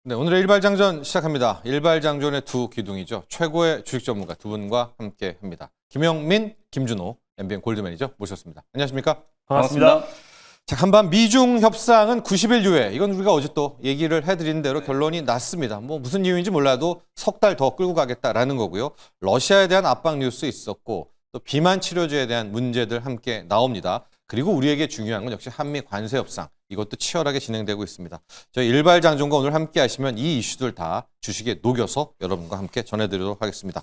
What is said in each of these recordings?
네, 오늘의 일발장전 시작합니다. 일발장전의 두 기둥이죠. 최고의 주식 전문가 두 분과 함께합니다. 김영민, 김준호, MBN 골드매니저 모셨습니다. 안녕하십니까? 반갑습니다. 자, 간밤 미중 협상은 90일 이후에 이건 우리가 어제 또 얘기를 해드린 대로 결론이 났습니다. 뭐 무슨 이유인지 몰라도 석 달 더 끌고 가겠다라는 거고요. 러시아에 대한 압박 뉴스 있었고 또 비만 치료제에 대한 문제들 함께 나옵니다. 그리고 우리에게 중요한 건 역시 한미 관세 협상. 이것도 치열하게 진행되고 있습니다. 저희 일발장전과 오늘 함께 하시면 이 이슈들 다 주식에 녹여서 여러분과 함께 전해드리도록 하겠습니다.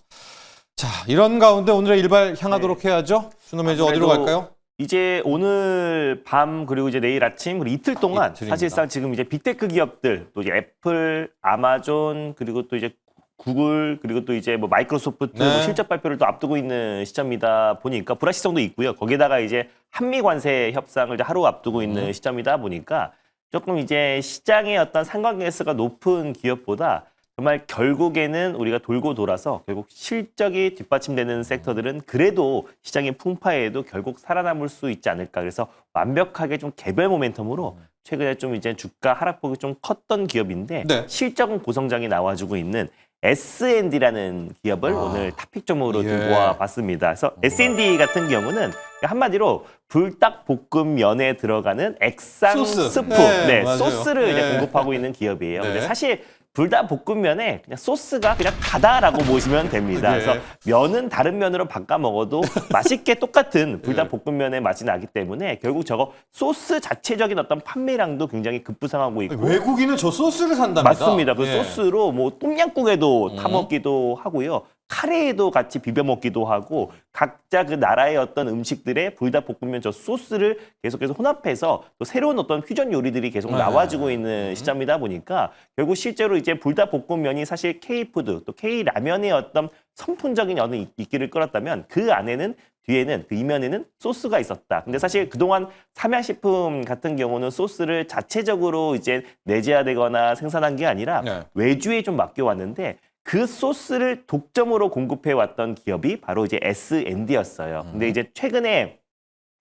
자, 이런 가운데 오늘의 일발 향하도록 해야죠. 준호 매니저 어디로 갈까요? 이제 오늘 밤 그리고 이제 내일 아침 그리고 이틀 동안 이틀입니다. 사실상 지금 이제 빅테크 기업들 또 이제 애플, 아마존 그리고 또 이제 구글 그리고 또 이제 뭐 마이크로소프트 네. 뭐 실적 발표를 또 앞두고 있는 시점이다 보니까 불확실성도 있고요. 거기에다가 이제 한미 관세 협상을 이제 하루 앞두고 있는 시점이다 보니까 조금 이제 시장의 어떤 상관계수가 높은 기업보다 정말 결국에는 우리가 돌고 돌아서 결국 실적이 뒷받침되는 섹터들은 그래도 시장의 풍파에도 결국 살아남을 수 있지 않을까. 그래서 완벽하게 좀 개별 모멘텀으로 최근에 좀 이제 주가 하락폭이 좀 컸던 기업인데 네. 실적은 고성장이 나와주고 있는 S&D라는 기업을 오늘 탑픽점으로 좀 예. 모아봤습니다. 그래서 S&D 같은 경우는 한마디로 불닭볶음면에 들어가는 액상 소스. 스프, 네, 맞아요. 소스를 이제 네. 공급하고 있는 기업이에요. 네. 근데 사실 불닭볶음면에 그냥 소스가 그냥 다다라고 보시면 됩니다. 예. 그래서 면은 다른 면으로 바꿔 먹어도 맛있게 똑같은 불닭볶음면의 맛이 나기 때문에 결국 저거 소스 자체적인 어떤 판매량도 굉장히 급부상하고 있고 외국인은 저 소스를 산답니다. 맞습니다. 그 예. 소스로 뭐 똠양꿍에도 타 먹기도 하고요. 카레에도 같이 비벼 먹기도 하고 각자 그 나라의 어떤 음식들의 불닭볶음면 저 소스를 계속해서 혼합해서 또 새로운 어떤 퓨전 요리들이 계속 나와주고 있는 시점이다 보니까 결국 실제로 이제 불닭볶음면이 사실 K푸드 또 K라면의 어떤 선풍적인 어느 인기를 끌었다면 그 안에는 뒤에는 그 이면에는 소스가 있었다. 근데 사실 그동안 삼양식품 같은 경우는 소스를 자체적으로 이제 내재화되거나 생산한 게 아니라 네. 외주에 좀 맡겨왔는데 그 소스를 독점으로 공급해왔던 기업이 바로 이제 S&D였어요. 근데 이제 최근에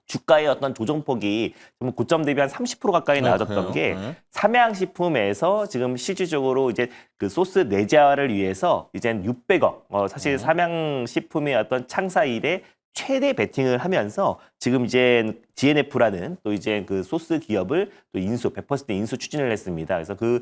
주가의 어떤 조정폭이 좀 고점 대비 한 30% 가까이 나아졌던 게 그래요? 네. 삼양식품에서 지금 실질적으로 이제 그 소스 내재화를 위해서 이젠 600억, 사실 삼양식품의 어떤 창사 이래 최대 베팅을 하면서 지금 이제 GNF라는 또 이제 그 소스 기업을 또 100% 인수 추진을 했습니다. 그래서 그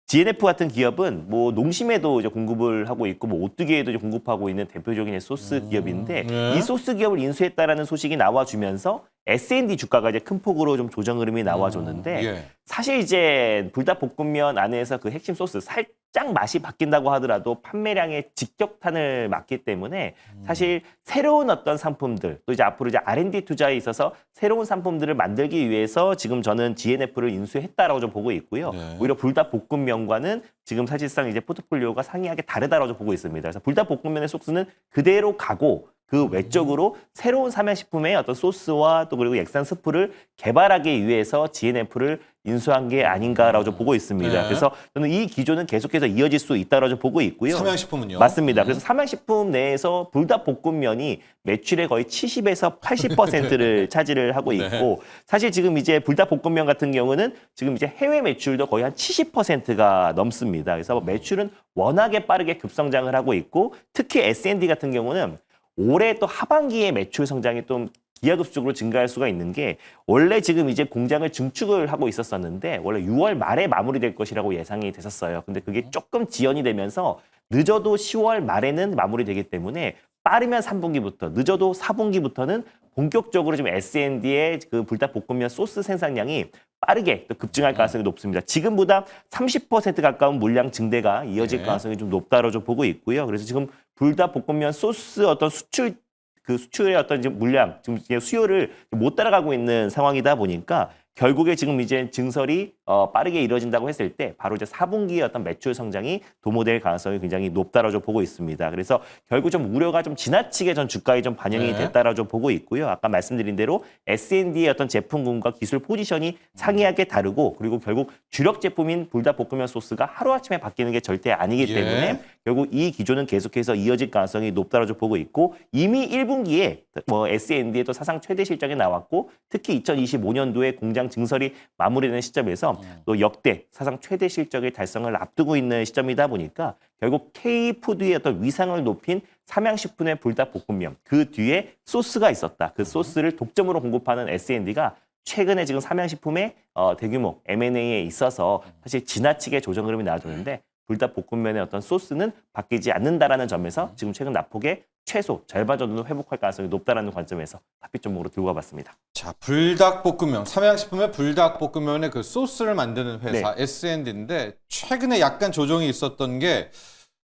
GNF 같은 기업은 뭐 농심에도 이제 공급을 하고 있고 뭐 오뚜기에도 이제 공급하고 있는 대표적인 소스 기업인데 네. 이 소스 기업을 인수했다라는 소식이 나와주면서 S&D 주가가 이제 큰 폭으로 좀 조정 흐름이 나와줬는데 예. 사실 이제 불닭볶음면 안에서 그 핵심 소스 살짝 맛이 바뀐다고 하더라도 판매량의 직격탄을 맞기 때문에 사실 새로운 어떤 상품들 또 이제 앞으로 이제 R&D 투자에 있어서 새로운 상품들을 만들기 위해서 지금 저는 GNF를 인수했다라고 좀 보고 있고요. 네. 오히려 불닭볶음면과는 지금 사실상 이제 포트폴리오가 상이하게 다르다라고 좀 보고 있습니다. 그래서 불닭볶음면의 소스는 그대로 가고 그 외적으로 새로운 삼양식품의 어떤 소스와 또 그리고 액상 스프를 개발하기 위해서 GNF를 인수한 게 아닌가라고 좀 보고 있습니다. 네. 그래서 저는 이 기조는 계속해서 이어질 수 있다라고 좀 보고 있고요. 삼양식품은요? 맞습니다. 그래서 삼양식품 내에서 불닭볶음면이 매출의 거의 70에서 80%를 차지를 하고 있고 사실 지금 이제 불닭볶음면 같은 경우는 지금 이제 해외 매출도 거의 한 70%가 넘습니다. 그래서 매출은 워낙에 빠르게 급성장을 하고 있고 특히 S&D 같은 경우는 올해 또 하반기에 매출 성장이 좀 기하급수적으로 증가할 수가 있는 게 원래 지금 이제 공장을 증축을 하고 있었었는데 원래 6월 말에 마무리될 것이라고 예상이 됐었어요. 근데 그게 조금 지연이 되면서 늦어도 10월 말에는 마무리되기 때문에 빠르면 3분기부터 늦어도 4분기부터는 본격적으로 지금 S&D의 그 불닭볶음면 소스 생산량이 빠르게 또 급증할 가능성이 높습니다. 지금보다 30% 가까운 물량 증대가 이어질 네. 가능성이 좀 높다로 좀 보고 있고요. 그래서 지금 불닭볶음면 소스 어떤 수출의 어떤 이제 물량, 지금 이제 수요를 못 따라가고 있는 상황이다 보니까 결국에 지금 이제 증설이 빠르게 이루어진다고 했을 때 바로 이제 4분기의 어떤 매출 성장이 도모될 가능성이 굉장히 높다라고 좀 보고 있습니다. 그래서 결국 좀 우려가 좀 지나치게 전 주가에 좀 반영이 네. 됐다라고 좀 보고 있고요. 아까 말씀드린 대로 S&D의 어떤 제품군과 기술 포지션이 상이하게 다르고 그리고 결국 주력 제품인 불닭볶음면 소스가 하루아침에 바뀌는 게 절대 아니기 예. 때문에 결국 이 기조는 계속해서 이어질 가능성이 높다라고 좀 보고 있고 이미 1분기에 뭐 S&D의 또 사상 최대 실적이 나왔고 특히 2025년도에 공장 공장 증설이 마무리되는 시점에서 또 역대 사상 최대 실적의 달성을 앞두고 있는 시점이다 보니까 결국 K푸드의 어떤 위상을 높인 삼양식품의 불닭볶음면 그 뒤에 소스가 있었다. 그 소스를 독점으로 공급하는 S&D가 최근에 지금 삼양식품의 대규모 M&A에 있어서 사실 지나치게 조정 흐름이 나와줬는데 불닭볶음면의 어떤 소스는 바뀌지 않는다라는 점에서 지금 최근 낙폭의 최소 절반 정도는 회복할 가능성이 높다라는 관점에서 탑픽 종목으로 들고 와봤습니다. 자, 불닭볶음면, 삼양식품의 불닭볶음면의 그 소스를 만드는 회사 S&D인데 최근에 약간 조정이 있었던 게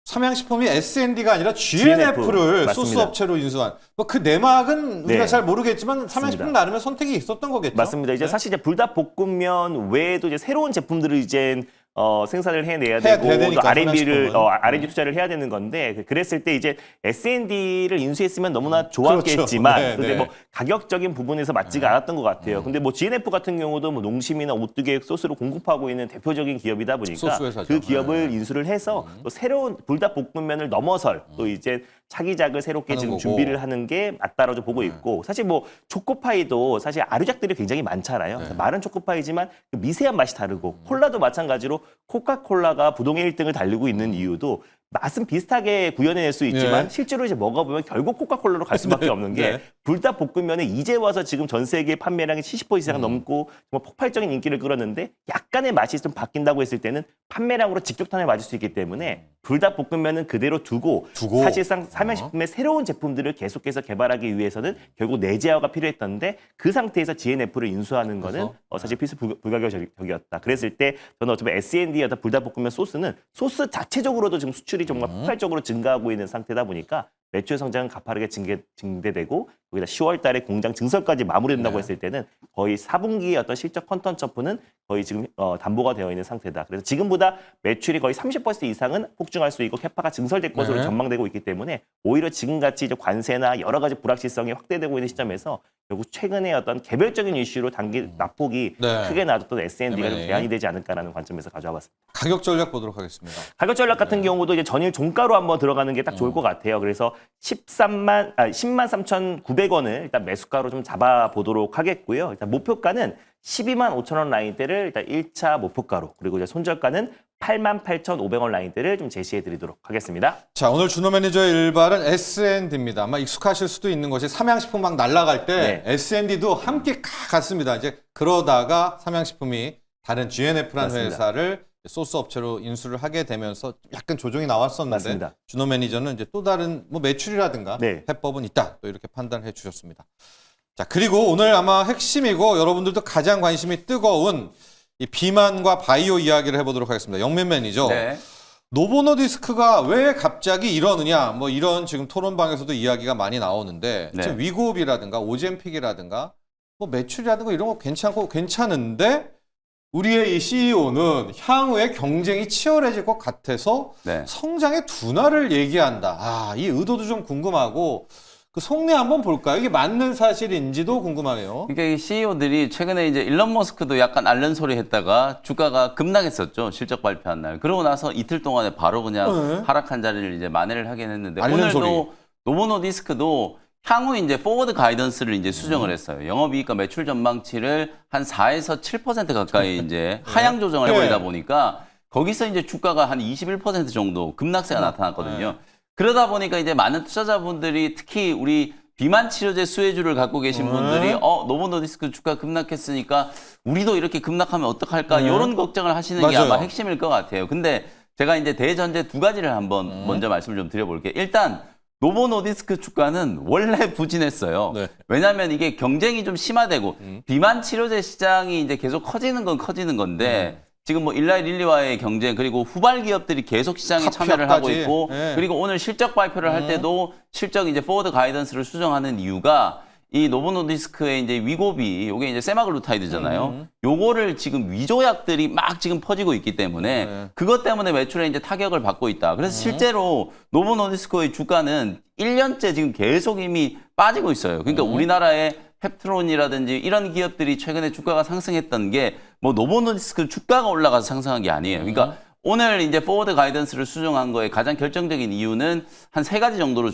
삼양식품이 S&D가 아니라 GNF를 맞습니다. 소스 업체로 인수한 뭐 그 내막은 우리가 네. 잘 모르겠지만 삼양식품 나름의 선택이 있었던 거겠죠. 맞습니다. 이제 네? 사실 이제 불닭볶음면 외에도 이제 새로운 제품들을 이제 생산을 해내야 해야 되고 되니까, 또 R&D를 삼양식품은. R&D 투자를 해야 되는 건데 그랬을 때 이제 S&D를 인수했으면 너무나 좋았겠지만 그렇죠. 네, 근데 네. 뭐 가격적인 부분에서 맞지가 않았던 것 같아요. 근데 뭐 GNF 같은 경우도 뭐 농심이나 오뚜기 소스를 공급하고 있는 대표적인 기업이다 보니까 소스 회사죠. 그 기업을 인수를 해서 또 새로운 불닭볶음면을 넘어설 또 이제 차기작을 새롭게 하는 지금 거고. 준비를 하는 게 맞다라고 보고 있고 사실 뭐 초코파이도 사실 아류작들이 굉장히 많잖아요. 마른 초코파이지만 그 미세한 맛이 다르고 콜라도 마찬가지로 코카콜라가 부동의 1등을 달리고 있는 이유도 맛은 비슷하게 구현해낼 수 있지만 네. 실제로 이제 먹어보면 결국 코카콜라로 갈 수밖에 없는 게 네. 불닭볶음면에 이제 와서 지금 전 세계 판매량이 70% 이상 넘고 정말 폭발적인 인기를 끌었는데 약간의 맛이 좀 바뀐다고 했을 때는 판매량으로 직격탄을 맞을 수 있기 때문에 불닭볶음면은 그대로 두고 사실상 삼양식품의 새로운 제품들을 계속해서 개발하기 위해서는 결국 내재화가 필요했던데 그 상태에서 GNF를 인수하는 거는 사실 필수 불가결적이었다. 그랬을 때 저는 어차피 S&D의 어떤 불닭볶음면 소스는 소스 자체적으로도 지금 수출이 정말 폭발적으로 증가하고 있는 상태다 보니까 매출 성장은 가파르게 증대되고 여기다 10월 달에 공장 증설까지 마무리된다고 했을 때는 거의 4분기의 어떤 실적 컨텐츠는 거의 지금 담보가 되어 있는 상태다. 그래서 지금보다 매출이 거의 30% 이상은 폭증할 수 있고 캐파가 증설될 것으로 전망되고 있기 때문에 오히려 지금같이 이제 관세나 여러 가지 불확실성이 확대되고 있는 시점에서 결국 최근에 어떤 개별적인 이슈로 단기 낙폭이 크게 나왔던 S&D가 좀 대안이 되지 않을까라는 관점에서 가져와 봤습니다. 가격 전략 보도록 하겠습니다. 가격 전략 같은 경우도 이제 전일 종가로 한번 들어가는 게 딱 좋을 것 같아요. 그래서 10만 3,900원을 일단 매수가로 좀 잡아보도록 하겠고요. 일단 목표가는 12만 5천 원 라인대를 일단 1차 목표가로 그리고 이제 손절가는 88,500원 라인대를 좀 제시해 드리도록 하겠습니다. 자, 오늘 준호 매니저의 일발은 S&D입니다. 아마 익숙하실 수도 있는 것이 삼양식품 막 날아갈 때 S&D도 함께 갔습니다. 이제 그러다가 삼양식품이 다른 GNF라는 맞습니다. 회사를 소스 업체로 인수를 하게 되면서 약간 조정이 나왔었는데 맞습니다. 준호 매니저는 이제 또 다른 뭐 매출이라든가 네. 해법은 있다. 또 이렇게 판단해 주셨습니다. 자, 그리고 오늘 아마 핵심이고 여러분들도 가장 관심이 뜨거운 이 비만과 바이오 이야기를 해보도록 하겠습니다. 영민 매니저. 네. 노보노디스크가 왜 갑자기 이러느냐 뭐 이런 지금 토론방에서도 이야기가 많이 나오는데 네. 지금 위고비라든가 오젬픽이라든가 뭐 매출이라든가 이런 거 괜찮은데 우리의 이 CEO는 향후에 경쟁이 치열해질 것 같아서 네. 성장의 둔화를 얘기한다. 아, 이 의도도 좀 궁금하고 그 속내 한번 볼까요? 이게 맞는 사실인지도 궁금하네요. 그러니까 이 CEO들이 최근에 이제 일론 머스크도 약간 앓는 소리 했다가 주가가 급락했었죠. 실적 발표한 날. 그러고 나서 이틀 동안에 바로 그냥 하락한 자리를 이제 만회를 하긴 했는데 앓는 오늘도 소리. 노보노디스크도 향후 이제 포워드 가이던스를 이제 수정을 했어요. 영업이익과 매출 전망치를 한 4에서 7% 가까이 이제 하향 조정을 해버리다 보니까 거기서 이제 주가가 한 21% 정도 급락세가 나타났거든요. 그러다 보니까 이제 많은 투자자분들이 특히 우리 비만 치료제 수혜주를 갖고 계신 분들이 노보노디스크 주가 급락했으니까 우리도 이렇게 급락하면 어떡할까 이런 걱정을 하시는 게 맞아요. 아마 핵심일 것 같아요. 근데 제가 이제 대전제 두 가지를 한번 먼저 말씀을 좀 드려볼게요. 일단 노보노디스크 주가는 원래 부진했어요. 네. 왜냐하면 이게 경쟁이 좀 심화되고 비만 치료제 시장이 이제 계속 커지는 건 커지는 건데 지금 뭐 일라이 릴리와의 경쟁 그리고 후발 기업들이 계속 시장에 참여를 하고 카피업까지. 있고 네. 그리고 오늘 실적 발표를 할 때도 실적 이제 포워드 가이던스를 수정하는 이유가 이 노보노디스크의 이제 위고비, 요게 이제 세마글루타이드잖아요. 요거를 지금 위조약들이 막 지금 퍼지고 있기 때문에 그것 때문에 매출에 이제 타격을 받고 있다. 그래서 실제로 노보노디스크의 주가는 1년째 지금 계속 이미 빠지고 있어요. 그러니까 우리나라의 펩트론이라든지 이런 기업들이 최근에 주가가 상승했던 게 뭐 노보노디스크 주가가 올라가서 상승한 게 아니에요. 그러니까 오늘 이제 포워드 가이던스를 수정한 거에 가장 결정적인 이유는 한 세 가지 정도로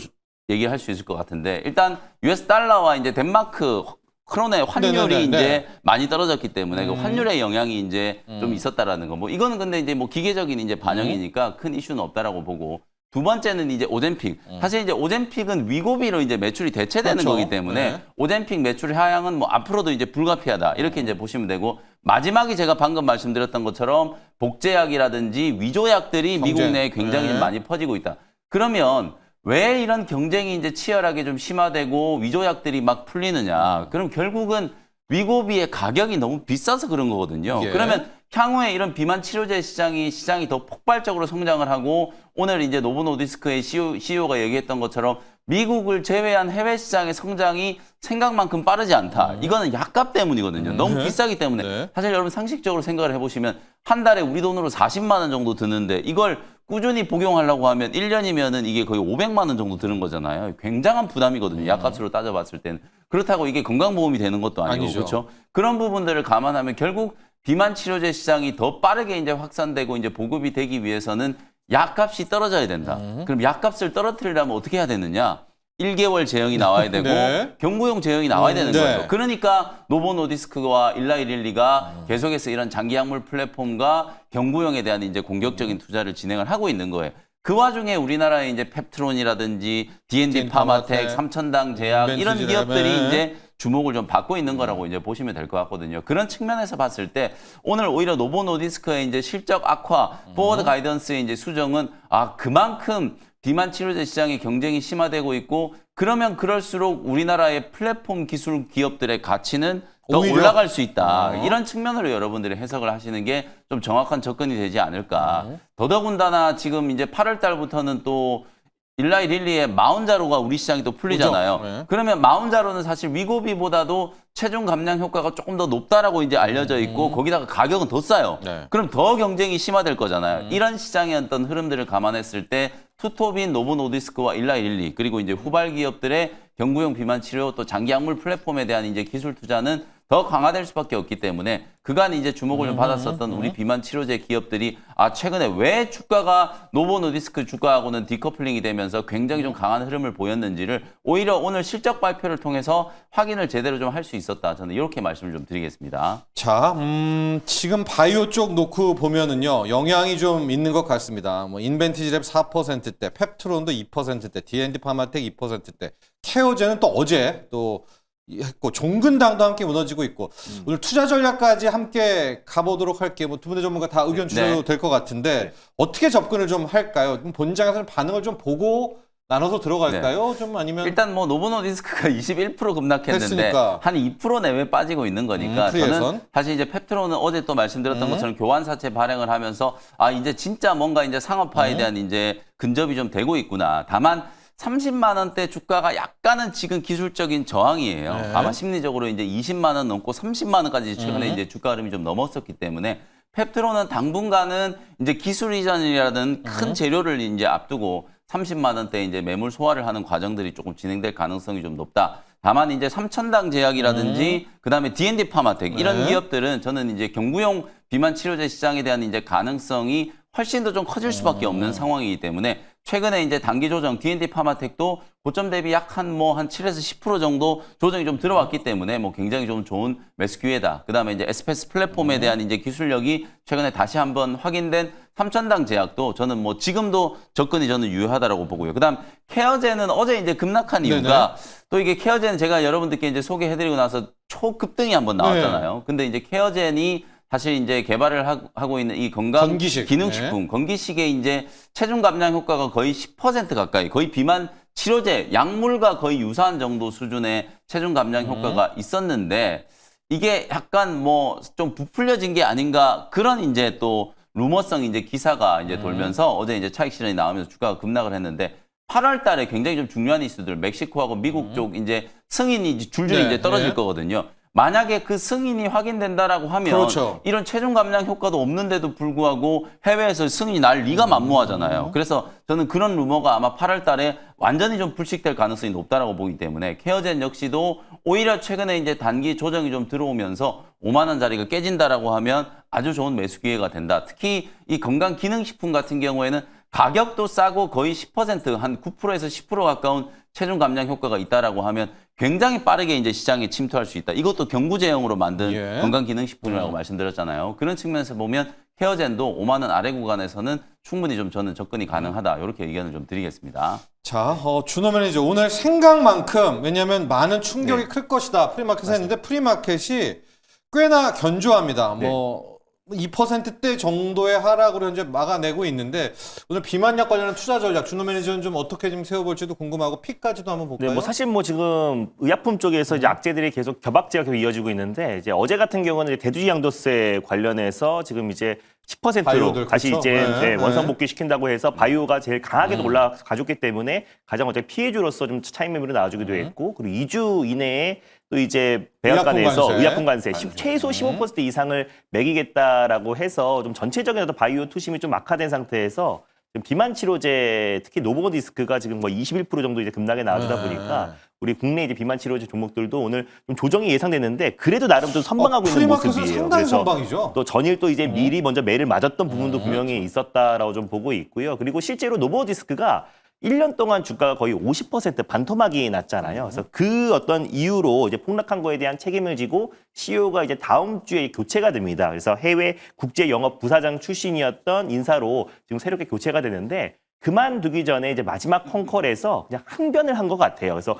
얘기할 수 있을 것 같은데 일단 US 달러와 이제 덴마크 크론의 환율이 네네네, 이제 네. 많이 떨어졌기 때문에 그 환율의 영향이 이제 좀 있었다라는 거. 뭐 이거는 근데 이제 뭐 기계적인 이제 반영이니까 큰 이슈는 없다라고 보고. 두 번째는 이제 오젬픽. 사실 이제 오젬픽은 위고비로 이제 매출이 대체되는 그렇죠. 거기 때문에 네. 오젬픽 매출 하향은 뭐 앞으로도 이제 불가피하다. 이렇게 이제 보시면 되고 마지막이 제가 방금 말씀드렸던 것처럼 복제약이라든지 위조약들이 경쟁. 미국 내에 굉장히 네. 많이 퍼지고 있다. 그러면 왜 이런 경쟁이 이제 치열하게 좀 심화되고 위조약들이 막 풀리느냐? 그럼 결국은 위고비의 가격이 너무 비싸서 그런 거거든요. 예. 그러면 향후에 이런 비만 치료제 시장이 더 폭발적으로 성장을 하고 오늘 이제 노보노디스크의 CEO가 얘기했던 것처럼 미국을 제외한 해외 시장의 성장이 생각만큼 빠르지 않다. 이거는 약값 때문이거든요. 너무 비싸기 때문에. 네. 사실 여러분 상식적으로 생각을 해보시면 한 달에 우리 돈으로 40만 원 정도 드는데 이걸 꾸준히 복용하려고 하면 1년이면은 이게 거의 500만 원 정도 드는 거잖아요. 굉장한 부담이거든요. 약값으로 따져봤을 때는. 그렇다고 이게 건강보험이 되는 것도 아니고 아니죠. 그렇죠. 그런 부분들을 감안하면 결국 비만 치료제 시장이 더 빠르게 이제 확산되고 이제 보급이 되기 위해서는 약값이 떨어져야 된다. 그럼 약값을 떨어뜨리려면 어떻게 해야 되느냐? 1개월 제형이 나와야 되고 네. 경구용 제형이 나와야 되는 네. 거예요. 그러니까 노보노디스크와 일라이릴리가 계속해서 이런 장기약물 플랫폼과 경구용에 대한 이제 공격적인 투자를 진행을 하고 있는 거예요. 그 와중에 우리나라의 이제 펩트론이라든지 D&D 파마텍, 삼천당 제약 이런 인벤티지랩. 기업들이 네. 이제 주목을 좀 받고 있는 거라고 이제 보시면 될 것 같거든요. 그런 측면에서 봤을 때 오늘 오히려 노보노디스크의 이제 실적 악화, 포워드 가이던스의 이제 수정은 그만큼 비만 치료제 시장의 경쟁이 심화되고 있고 그러면 그럴수록 우리나라의 플랫폼 기술 기업들의 가치는 더 오히려? 올라갈 수 있다. 이런 측면으로 여러분들이 해석을 하시는 게 좀 정확한 접근이 되지 않을까. 더더군다나 지금 이제 8월 달부터는 또 일라이 릴리의 마운자로가 우리 시장이 또 풀리잖아요. 그죠? 네. 그러면 마운자로는 사실 위고비보다도 체중 감량 효과가 조금 더 높다라고 이제 알려져 있고 거기다가 가격은 더 싸요. 네. 그럼 더 경쟁이 심화될 거잖아요. 이런 시장의 어떤 흐름들을 감안했을 때 투톱인 노보노디스크와 일라이 릴리 그리고 이제 후발 기업들의 경구용 비만 치료 또 장기 약물 플랫폼에 대한 이제 기술 투자는 더 강화될 수밖에 없기 때문에 그간 이제 주목을 좀 받았었던 우리 비만 치료제 기업들이 최근에 왜 주가가 노보노디스크 주가하고는 디커플링이 되면서 굉장히 좀 강한 흐름을 보였는지를 오히려 오늘 실적 발표를 통해서 확인을 제대로 좀 할 수 있었다. 저는 이렇게 말씀을 좀 드리겠습니다. 자, 지금 바이오 쪽 놓고 보면은요, 영향이 좀 있는 것 같습니다. 뭐, 인벤티지랩 4%대, 펩트론도 2%대, D&D 파마텍 2%대, 케어제는 또 어제 또 했고, 종근당도 함께 무너지고 있고, 오늘 투자 전략까지 함께 가보도록 할게요. 뭐, 두 분의 전문가 다 의견 주셔도 네. 될 것 같은데, 어떻게 접근을 좀 할까요? 본장에서는 반응을 좀 보고 나눠서 들어갈까요? 좀 아니면. 일단 뭐 노보노디스크가 21% 급락했는데 했으니까. 한 2% 내외 빠지고 있는 거니까 프리에선. 저는 사실 이제 펩트론은 어제 또 말씀드렸던 것처럼 교환사채 발행을 하면서 이제 진짜 뭔가 이제 상업화에 대한 이제 근접이 좀 되고 있구나. 다만 30만 원대 주가가 약간은 지금 기술적인 저항이에요. 네. 아마 심리적으로 이제 20만 원 넘고 30만 원까지 최근에 이제 주가 흐름이 좀 넘었었기 때문에 펩트론은 당분간은 이제 기술 이전이라는 큰 재료를 이제 앞두고 30만 원대 이제 매물 소화를 하는 과정들이 조금 진행될 가능성이 좀 높다. 다만 이제 삼천당 제약이라든지 그다음에 D&D 파마텍 이런 네. 기업들은 저는 이제 경구용 비만 치료제 시장에 대한 이제 가능성이 훨씬 더 좀 커질 수밖에 없는 상황이기 때문에 최근에 이제 단기 조정 D&D 파마텍도 고점 대비 약 한 7에서 10% 정도 조정이 좀 들어왔기 때문에 굉장히 좀 좋은 매수 기회다. 그다음에 이제 에스페스 플랫폼에 대한 이제 기술력이 최근에 다시 한번 확인된 삼천당 제약도 저는 지금도 접근이 저는 유효하다라고 보고요. 그다음 케어제는 어제 이제 급락한 이유가 또 이게 케어제는 제가 여러분들께 이제 소개해드리고 나서 초급등이 한번 나왔잖아요. 근데 이제 케어젠이 사실 이제 개발을 하고 있는 이 건기식. 기능식품, 건기식의 이제 체중 감량 효과가 거의 10% 가까이, 거의 비만 치료제, 약물과 거의 유사한 정도 수준의 체중 감량 효과가 있었는데 이게 약간 좀 부풀려진 게 아닌가 그런 이제 또 루머성 이제 기사가 이제 돌면서 어제 이제 차익 실현이 나오면서 주가가 급락을 했는데 8월 달에 굉장히 좀 중요한 이슈들, 멕시코하고 미국 쪽 이제 승인이 줄줄이 네, 이제 떨어질 네. 거거든요. 만약에 그 승인이 확인된다라고 하면 그렇죠. 이런 체중 감량 효과도 없는데도 불구하고 해외에서 승인이 날 리가 만무하잖아요. 그래서 저는 그런 루머가 아마 8월 달에 완전히 좀 불식될 가능성이 높다라고 보기 때문에 케어젠 역시도 오히려 최근에 이제 단기 조정이 좀 들어오면서 5만 원짜리가 깨진다라고 하면 아주 좋은 매수 기회가 된다. 특히 이 건강 기능식품 같은 경우에는 가격도 싸고 거의 10%, 한 9%에서 10% 가까운 체중 감량 효과가 있다라고 하면 굉장히 빠르게 이제 시장에 침투할 수 있다. 이것도 경구 제형으로 만든 예. 건강기능식품이라고 말씀드렸잖아요. 그런 측면에서 보면 케어젠도 5만 원 아래 구간에서는 충분히 좀 저는 접근이 가능하다. 이렇게 의견을 좀 드리겠습니다. 자, 준호 매니저 오늘 생각만큼 왜냐하면 많은 충격이 네. 클 것이다. 프리마켓에 했는데 프리마켓이 꽤나 견조합니다. 네. 뭐 2%대 정도의 하락으로 현재 막아내고 있는데 오늘 비만약 관련한 투자 전략 준호 매니저는 좀 어떻게 좀 세워볼지도 궁금하고 픽까지도 한번 볼까요? 네, 뭐 사실 뭐 지금 의약품 쪽에서 이제 악재들이 계속 겨박제가 계속 이어지고 있는데 이제 어제 같은 경우는 이제 대두지 양도세 관련해서 지금 이제 10%로 바이오들, 다시 그렇죠? 이제 네, 원상 네. 복귀시킨다고 해서 바이오가 제일 강하게도 올라가줬기 때문에 가장 어제 피해주로서 좀 차익 매물이 나와주기도 했고 그리고 2주 이내에 또 이제 백악관에서 의약품 관세 최소 15% 이상을 매기겠다라고 해서 좀 전체적인 어떤 바이오 투심이 좀 악화된 상태에서 지금 비만 치료제 특히 노보디스크가 지금 뭐 21% 정도 이제 급락에 나와주다 보니까 우리 국내 이제 비만 치료제 종목들도 오늘 좀 조정이 예상됐는데 그래도 나름 좀 선방하고 있는 프리마켓은 모습이에요. 상당히 그래서 선방이죠. 또 전일 또 이제 미리 먼저 매를 맞았던 부분도 분명히 있었다라고 좀 보고 있고요. 그리고 실제로 노보디스크가 1년 동안 주가가 거의 50% 반토막이 났잖아요. 그래서 그 어떤 이유로 이제 폭락한 거에 대한 책임을 지고 CEO가 이제 다음 주에 교체가 됩니다. 그래서 해외 국제 영업 부사장 출신이었던 인사로 지금 새롭게 교체가 되는데 그만두기 전에 이제 마지막 콩컬에서 그냥 항변을 한 것 같아요. 그래서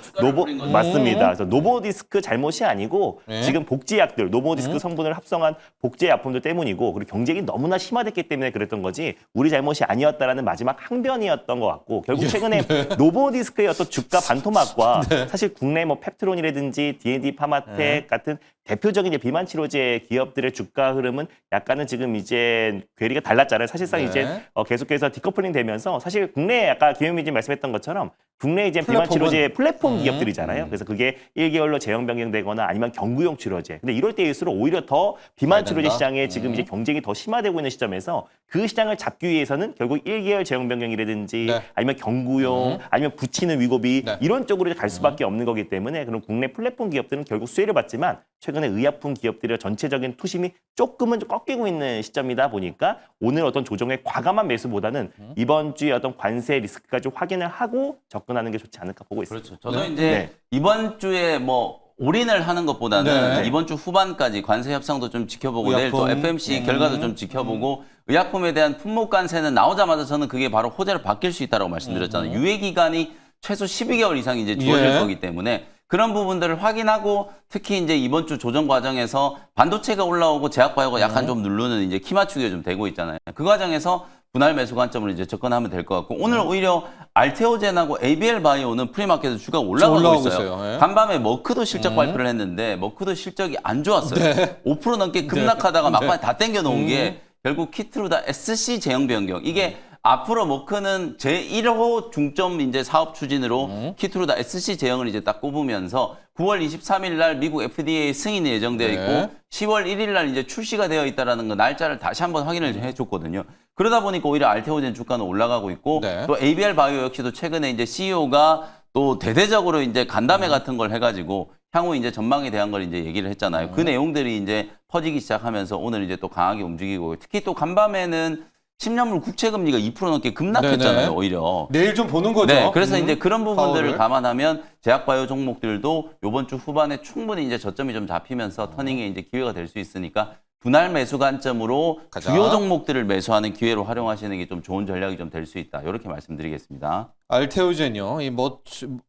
맞습니다. 그래서 노보디스크 잘못이 아니고 네. 지금 복제약들 노보디스크 성분을 합성한 복제약품들 때문이고 그리고 경쟁이 너무나 심화됐기 때문에 그랬던 거지 우리 잘못이 아니었다라는 마지막 항변이었던 것 같고 결국 최근에 노보디스크의 어떤 주가 반토막과 사실 국내 뭐 펩트론이라든지 D&D 파마텍 같은 대표적인 이제 비만 치료제 기업들의 주가 흐름은 약간은 지금 이제 괴리가 달랐잖아요. 사실상 네. 이제 계속해서 디커플링 되면서 사실 국내 아까 김현민님 말씀했던 것처럼 국내 이제 비만 플랫폼은- 치료제 플랫폼 기업들이잖아요. 그래서 그게 1개월로 제형 변경되거나 아니면 경구용 치료제. 근데 이럴 때일수록 오히려 더 비만 치료제 된다? 시장에 지금 이제 경쟁이 더 심화되고 있는 시점에서 그 시장을 잡기 위해서는 결국 1개월 제형 변경이라든지 네. 아니면 경구용 아니면 붙이는 위고비 네. 이런 쪽으로 갈 수밖에 없는 거기 때문에 그럼 국내 플랫폼 기업들은 결국 수혜를 받지만 최근에 의약품 기업들의 전체적인 투심이 조금은 좀 꺾이고 있는 시점이다 보니까 오늘 어떤 조정의 과감한 매수보다는 이번 주에 어떤 관세 리스크까지 확인을 하고 접근하는 게 좋지 않을까 보고 있습니다. 그렇죠. 저도 네. 이제 네. 이번 주에 뭐 올인을 하는 것보다는 네. 이번 주 후반까지 관세 협상도 좀 지켜보고 내일 또 의약품. FMC 결과도 좀 지켜보고 의약품에 대한 품목 관세는 나오자마자 저는 그게 바로 호재로 바뀔 수 있다고 말씀드렸잖아요. 유예 기간이 최소 12개월 이상이 이제 주어질 예. 거기 때문에 그런 부분들을 확인하고 특히 이제 이번 주 조정 과정에서 반도체가 올라오고 제약바이오가 약간 좀 누르는 이제 키 맞추기가 좀 되고 있잖아요. 그 과정에서 분할 매수 관점으로 이제 접근하면 될 것 같고 오늘 오히려 알테오젠하고 ABL 바이오는 프리마켓에서 주가 올라가고 올라가고 있어요. 있어요. 예. 간밤에 머크도 실적 발표를 했는데 머크도 실적이 안 좋았어요. 5% 넘게 급락하다가 막판에 다 땡겨 놓은 게 결국 키트루다 SC 제형 변경. 이게 앞으로 머크는 제1호 중점 이제 사업 추진으로 키트루다 SC 제형을 이제 딱 꼽으면서 9월 23일 날 미국 FDA 승인이 예정되어 있고 네. 10월 1일 날 이제 출시가 되어 있다라는 거 날짜를 다시 한번 확인을 해줬거든요. 그러다 보니까 오히려 알테오젠 주가는 올라가고 있고 네. 또 ABL 바이오 역시도 최근에 이제 CEO가 또 대대적으로 이제 간담회 같은 걸 해가지고 향후 이제 전망에 대한 걸 이제 얘기를 했잖아요. 그 내용들이 이제 퍼지기 시작하면서 오늘 이제 또 강하게 움직이고 특히 또 간밤에는 10년물 국채 금리가 2% 넘게 급락했잖아요. 네네. 오히려. 내일 좀 보는 거죠. 네, 그래서 이제 그런 부분들을 파워를. 감안하면 제약바이오 종목들도 이번 주 후반에 충분히 이제 저점이 좀 잡히면서 터닝에 이제 기회가 될 수 있으니까 분할 매수 관점으로 가자. 주요 종목들을 매수하는 기회로 활용하시는 게 좀 좋은 전략이 좀 될 수 있다. 이렇게 말씀드리겠습니다. 알테오젠이요. 이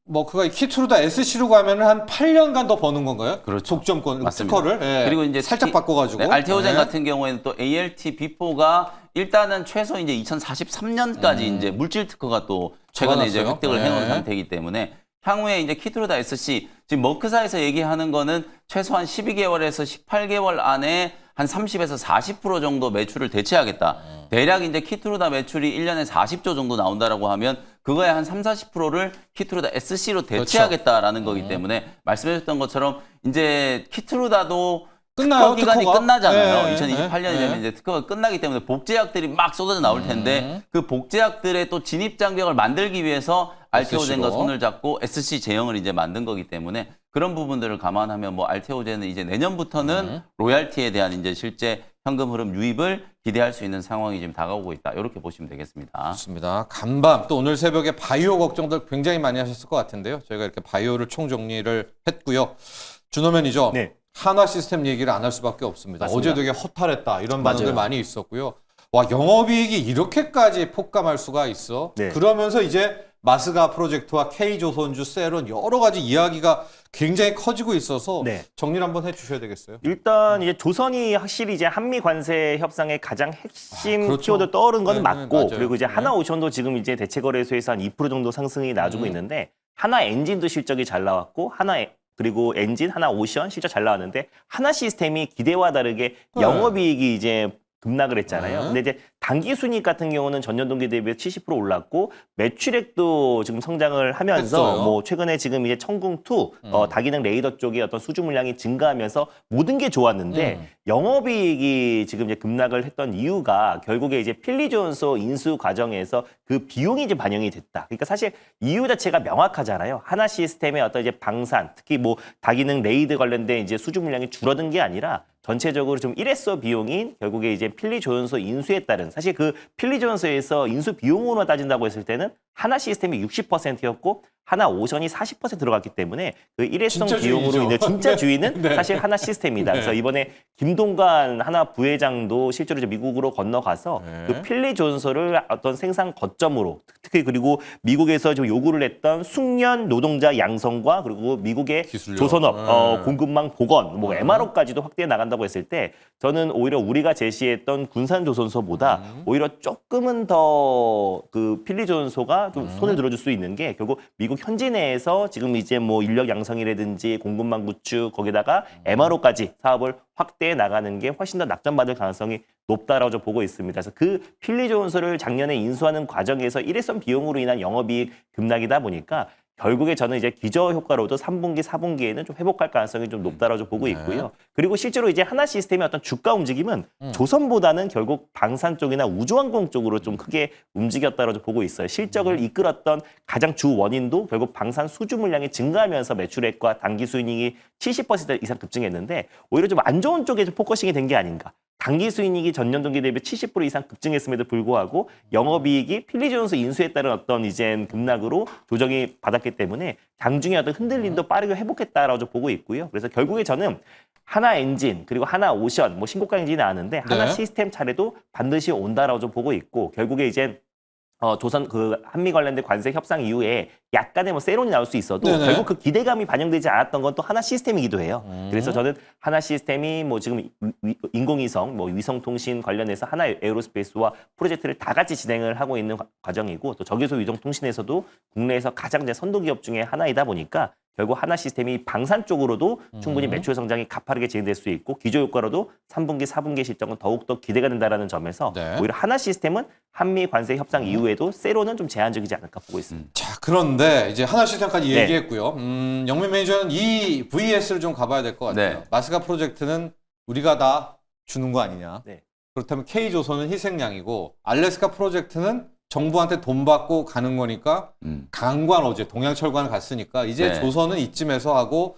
머크가 이 키트루다 SC로 가면은 한 8년간 더 버는 건가요? 그렇죠. 독점권 맞습니다. 특허를. 예. 그리고 이제 살짝 특히- 바꿔가지고. 네, 알테오젠 네. 같은 경우에는 또 ALT 비포가 일단은 최소 이제 2043년까지 이제 물질 특허가 또 최근에 이제 잡아놨어요. 획득을 네. 해놓은 상태이기 때문에 향후에 이제 키트루다 SC 지금 머크사에서 얘기하는 거는 최소한 12개월에서 18개월 안에 한 30에서 40% 정도 매출을 대체하겠다. 대략 이제 키트루다 매출이 1년에 40조 정도 나온다라고 하면 그거에 한 40~40%를 키트루다 SC로 대체하겠다라는 거기 때문에 말씀해주셨던 것처럼 이제 키트루다도 끝나요, 특허 기간이 특허가? 끝나잖아요. 네, 2028년이 네. 되면 이제 특허가 끝나기 때문에 복제약들이 막 쏟아져 나올 텐데 그 복제약들의 또 진입 장벽을 만들기 위해서 알테오젠과 SC 로. 손을 잡고 SC 제형을 이제 만든 거기 때문에 그런 부분들을 감안하면 뭐 알테오제는 이제 내년부터는 로얄티에 대한 이제 실제 현금 흐름 유입을 기대할 수 있는 상황이 지금 다가오고 있다. 이렇게 보시면 되겠습니다. 좋습니다. 간밤 또 오늘 새벽에 바이오 걱정들 굉장히 많이 하셨을 것 같은데요. 저희가 이렇게 바이오를 총정리를 했고요. 준호면이죠. 네. 한화 시스템 얘기를 안 할 수밖에 없습니다. 맞습니다. 어제 되게 허탈했다 이런 반응들 맞아요. 많이 있었고요. 와, 영업이익이 이렇게까지 폭감할 수가 있어. 네. 그러면서 이제 마스가 프로젝트와 K조선주, 세론 여러 가지 이야기가 굉장히 커지고 있어서 네. 정리를 한번 해주셔야 되겠어요. 일단 이제 조선이 확실히 이제 한미 관세 협상의 가장 핵심 그렇죠. 키워드 떠오른 건 네, 맞고, 맞아요. 그리고 이제 네. 하나오션도 지금 이제 대체 거래소에서 한 2% 정도 상승이 나주고 있는데, 하나 엔진도 실적이 잘 나왔고, 그리고 엔진, 하나오션 실적 잘 나왔는데, 하나 시스템이 기대와 다르게 네. 영업이익이 이제 급락을 했잖아요. 네. 근데 이제 단기 순이익 같은 경우는 전년 동기 대비 70% 올랐고, 매출액도 지금 성장을 하면서 했어요. 뭐 최근에 지금 이제 청궁2 다기능 레이더 쪽의 어떤 수주 물량이 증가하면서 모든 게 좋았는데, 영업이익이 지금 이제 급락을 했던 이유가 결국에 이제 필리존소 인수 과정에서 그 비용이 이제 반영이 됐다. 그러니까 사실 이유 자체가 명확하잖아요. 하나 시스템의 어떤 이제 방산, 특히 뭐 다기능 레이드 관련된 이제 수주 물량이 줄어든 게 아니라 전체적으로 좀 일회성 비용인 결국에 이제 필리조선소 인수에 따른, 사실 그 필리조선소에서 인수 비용으로 따진다고 했을 때는 하나 시스템이 60%였고 하나 오션이 40% 들어갔기 때문에 그 일회성 진짜 비용으로 주인이죠. 인해 진짜 네. 주인은 네. 사실 하나 시스템이다. 네. 그래서 이번에 김동관 하나 부회장도 실제로 이제 미국으로 건너가서 네. 그 필리조선소를 어떤 생산 거점으로, 특히 그리고 미국에서 좀 요구를 했던 숙련 노동자 양성과 그리고 미국의 기술력. 조선업 네. 공급망 복원, 뭐 MRO까지도 확대해 나간다고 했을 때, 저는 오히려 우리가 제시했던 군산조선소보다 오히려 조금은 더 그 필리조선소가 좀 손을 들어줄 수 있는 게, 결국 미국 현지 내에서 지금 이제 뭐 인력 양성이라든지 공급망 구축, 거기다가 MRO까지 사업을 확대해 나가는 게 훨씬 더 낙점받을 가능성이 높다라고 좀 보고 있습니다. 그래서 그 필리조선소를 작년에 인수하는 과정에서 일회성 비용으로 인한 영업이익 급락이다 보니까 결국에 저는 이제 기저 효과로도 3분기, 4분기에는 좀 회복할 가능성이 좀 높다라고 좀 보고 있고요. 그리고 실제로 이제 하나 시스템의 어떤 주가 움직임은 조선보다는 결국 방산 쪽이나 우주항공 쪽으로 좀 크게 움직였다라고 좀 보고 있어요. 실적을 이끌었던 가장 주 원인도 결국 방산 수주 물량이 증가하면서 매출액과 단기 수익이 70% 이상 급증했는데, 오히려 좀 안 좋은 쪽에 좀 포커싱이 된 게 아닌가. 단기 수익이 전년 동기 대비 70% 이상 급증했음에도 불구하고 영업이익이 필리조선소 인수에 따른 어떤 이젠 급락으로 조정이 받았기 때문에 장중에 어떤 흔들림도 빠르게 회복했다라고 좀 보고 있고요. 그래서 결국에 저는 하나 엔진 그리고 하나 오션, 뭐 신고가 엔진이 나왔는데 하나 네. 시스템 차례도 반드시 온다라고 좀 보고 있고, 결국에 이제 조선 그 한미 관련된 관세 협상 이후에 약간의 뭐 세론이 나올 수 있어도 네네. 결국 그 기대감이 반영되지 않았던 건 또 하나 시스템이기도 해요. 그래서 저는 하나 시스템이 뭐 지금 인공위성, 뭐 위성통신 관련해서 하나 에어로스페이스와 프로젝트를 다 같이 진행을 하고 있는 과정이고, 또 저기서 위성통신에서도 국내에서 가장 이제 선도 기업 중에 하나이다 보니까 결국 하나 시스템이 방산 쪽으로도 충분히 매출 성장이 가파르게 진행될 수 있고, 기저 효과로도 3분기, 4분기 실적은 더욱더 기대가 된다라는 점에서 네. 오히려 하나 시스템은 한미 관세 협상 이후에도 세로는 좀 제한적이지 않을까 보고 있습니다. 자, 그런데 이제 하나 시스템까지 네. 얘기했고요. 영민 매니저는 이 VS를 좀 가봐야 될 것 같아요. 네. 마스가 프로젝트는 우리가 다 주는 거 아니냐. 네. 그렇다면 K조선은 희생양이고, 알래스카 프로젝트는 정부한테 돈 받고 가는 거니까 강관 어제 동양철관을 갔으니까 이제 네. 조선은 이쯤에서 하고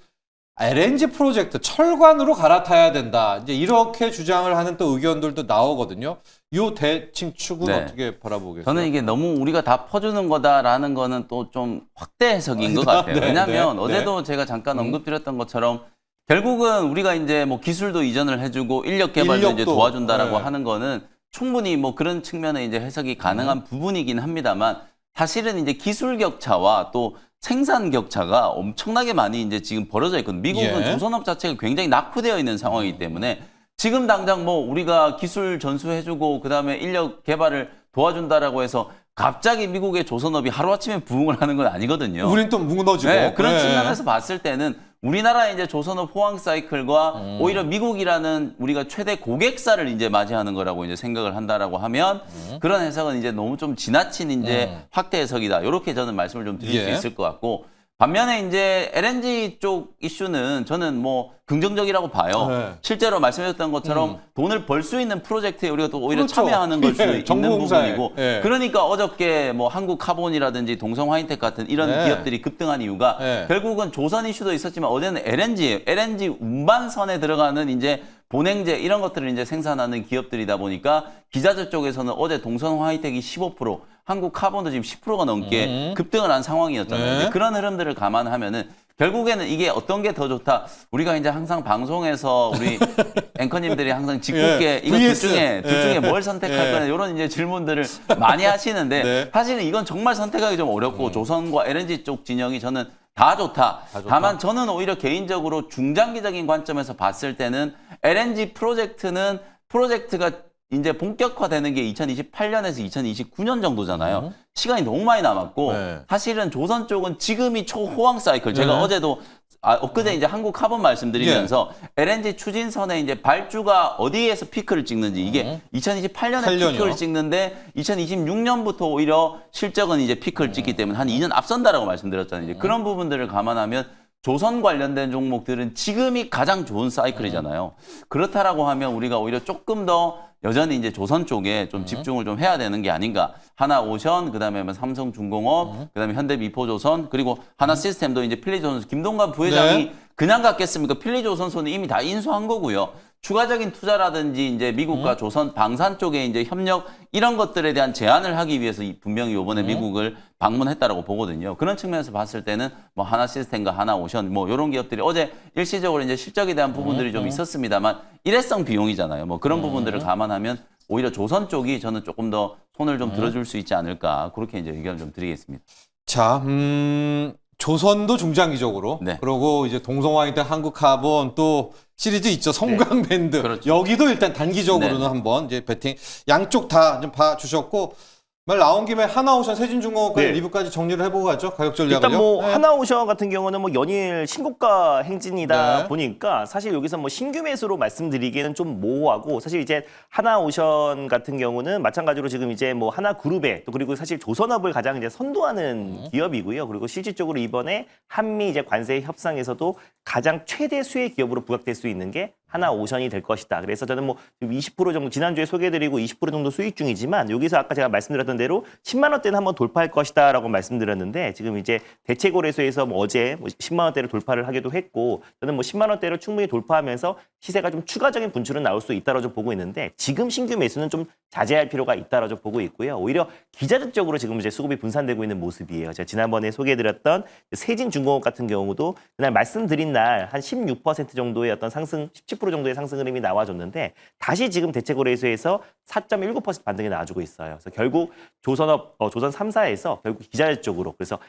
LNG 프로젝트 철관으로 갈아타야 된다. 이제 이렇게 주장을 하는 또 의견들도 나오거든요. 요 대칭 축은 네. 어떻게 바라보겠어요? 저는 이게 너무 우리가 다 퍼주는 거다라는 거는 또 좀 확대 해석인 것 같아요. 네, 왜냐하면 네, 어제도 제가 잠깐 언급드렸던 것처럼 결국은 우리가 이제 뭐 기술도 이전을 해주고 인력 개발도 이제 인력도, 도와준다라고 네. 하는 거는 충분히 뭐 그런 측면에 이제 해석이 가능한 부분이긴 합니다만, 사실은 이제 기술 격차와 또 생산 격차가 엄청나게 많이 이제 지금 벌어져 있거든요. 미국은 예. 조선업 자체가 굉장히 낙후되어 있는 상황이기 때문에 지금 당장 뭐 우리가 기술 전수해주고 그다음에 인력 개발을 도와준다라고 해서 갑자기 미국의 조선업이 하루아침에 부흥을 하는 건 아니거든요. 우린 또 무너지고. 네, 그런 네. 측면에서 봤을 때는 우리나라의 이제 조선업 호황 사이클과 오히려 미국이라는 우리가 최대 고객사를 이제 맞이하는 거라고 이제 생각을 한다라고 하면 그런 해석은 이제 너무 좀 지나친 이제 확대 해석이다. 이렇게 저는 말씀을 좀 드릴 수 예. 있을 것 같고, 반면에 이제 LNG 쪽 이슈는 저는 뭐 긍정적이라고 봐요. 네. 실제로 말씀하셨던 것처럼 돈을 벌 수 있는 프로젝트에 우리가 또 오히려 그렇죠. 참여하는 걸 수 예, 있는 정보공사에. 부분이고 예. 그러니까 어저께 뭐 한국카본이라든지 동성화이텍 같은 이런 네. 기업들이 급등한 이유가 네. 결국은 조선 이슈도 있었지만 어제는 LNG예요. LNG 운반선에 들어가는 이제 본행제 이런 것들을 이제 생산하는 기업들이다 보니까 기자재 쪽에서는 어제 동성화이텍이 15%, 한국카본도 지금 10%가 넘게 급등을 한 상황이었잖아요. 네. 근데 그런 흐름들을 감안하면은 결국에는 이게 어떤 게 더 좋다. 우리가 이제 항상 방송에서 우리 앵커님들이 항상 짓궂게 예, 이거 VS. 둘 중에 예. 뭘 선택할 예. 거냐 이런 이제 질문들을 많이 하시는데 네. 사실은 이건 정말 선택하기 좀 어렵고 조선과 LNG 쪽 진영이 저는 다 좋다. 다만 저는 오히려 개인적으로 중장기적인 관점에서 봤을 때는 LNG 프로젝트가 이제 본격화되는 게 2028년에서 2029년 정도잖아요. 시간이 너무 많이 남았고 네. 사실은 조선 쪽은 지금이 초호황 사이클. 제가 네. 어제도 엊그제 이제 한국카본 말씀드리면서 LNG 추진선의 이제 발주가 어디에서 피크를 찍는지 이게 2028년에 8년이요. 피크를 찍는데 2026년부터 오히려 실적은 이제 피크를 찍기 때문에 한 2년 앞선다라고 말씀드렸잖아요. 이제 그런 부분들을 감안하면 조선 관련된 종목들은 지금이 가장 좋은 사이클이잖아요. 그렇다라고 하면 우리가 오히려 조금 더 여전히 이제 조선 쪽에 좀 집중을 좀 해야 되는 게 아닌가. 하나오션, 그다음에 삼성중공업, 그다음에 현대미포조선, 그리고 하나시스템도 이제 필리조선 김동관 부회장이 네. 그냥 갔겠습니까? 필리조선소는 이미 다 인수한 거고요. 추가적인 투자라든지 이제 미국과 조선 방산 쪽에 이제 협력 이런 것들에 대한 제안을 하기 위해서 분명히 이번에 미국을 방문했다라고 보거든요. 그런 측면에서 봤을 때는 뭐 하나시스템과 하나오션 뭐 이런 기업들이 어제 일시적으로 이제 실적에 대한 부분들이 좀 있었습니다만 일회성 비용이잖아요. 뭐 그런 부분들을 감안하면 오히려 조선 쪽이 저는 조금 더 손을 좀 들어줄 수 있지 않을까 그렇게 이제 의견을 좀 드리겠습니다. 자, 조선도 중장기적으로. 네. 그리고 이제 동성화이텍, 한국카본 또 시리즈 있죠. 성광밴드. 그렇죠. 여기도 일단 단기적으로는 네. 한번 이제 배팅 양쪽 다 좀 봐주셨고 말 나온 김에 하나오션, 세진중공업까지 네. 리뷰까지 정리를 해보고 가죠. 가격 전략을요. 일단 뭐 네. 하나오션 같은 경우는 뭐 연일 신고가 행진이다 네. 보니까 사실 여기서 뭐 신규 매수로 말씀드리기에는 좀 모호하고 사실 이제 하나오션 같은 경우는 마찬가지로 지금 이제 뭐 하나그룹에 또 그리고 사실 조선업을 가장 이제 선도하는 기업이고요. 그리고 실질적으로 이번에 한미 이제 관세 협상에서도 가장 최대 수혜 기업으로 부각될 수 있는 게 하나오션이 될 것이다. 그래서 저는 뭐 20% 정도 지난주에 소개해드리고 20% 정도 수익 중이지만 여기서 아까 제가 말씀드렸던 대로 10만 원대는 한번 돌파할 것이다라고 말씀드렸는데 지금 이제 대체거래소에서 뭐 어제 뭐 10만 원대를 돌파를 하기도 했고 저는 뭐 10만 원대를 충분히 돌파하면서 시세가 좀 추가적인 분출은 나올 수 있다라고 좀 보고 있는데 지금 신규 매수는 좀 자제할 필요가 있다라고 좀 보고 있고요. 오히려 기자재 쪽으로 지금 이제 수급이 분산되고 있는 모습이에요. 제가 지난번에 소개해드렸던 세진중공업 같은 경우도 그날 말씀드린 날 한 16% 정도의 어떤 상승, 17% 정도의 상승 흐름이 나와줬는데 다시 지금 대체거래소에서 4.19% 반등이 나와주고 있어요. 그래서 결국 조선업, 조선 3사에서 결국 기자재 쪽으로 그래서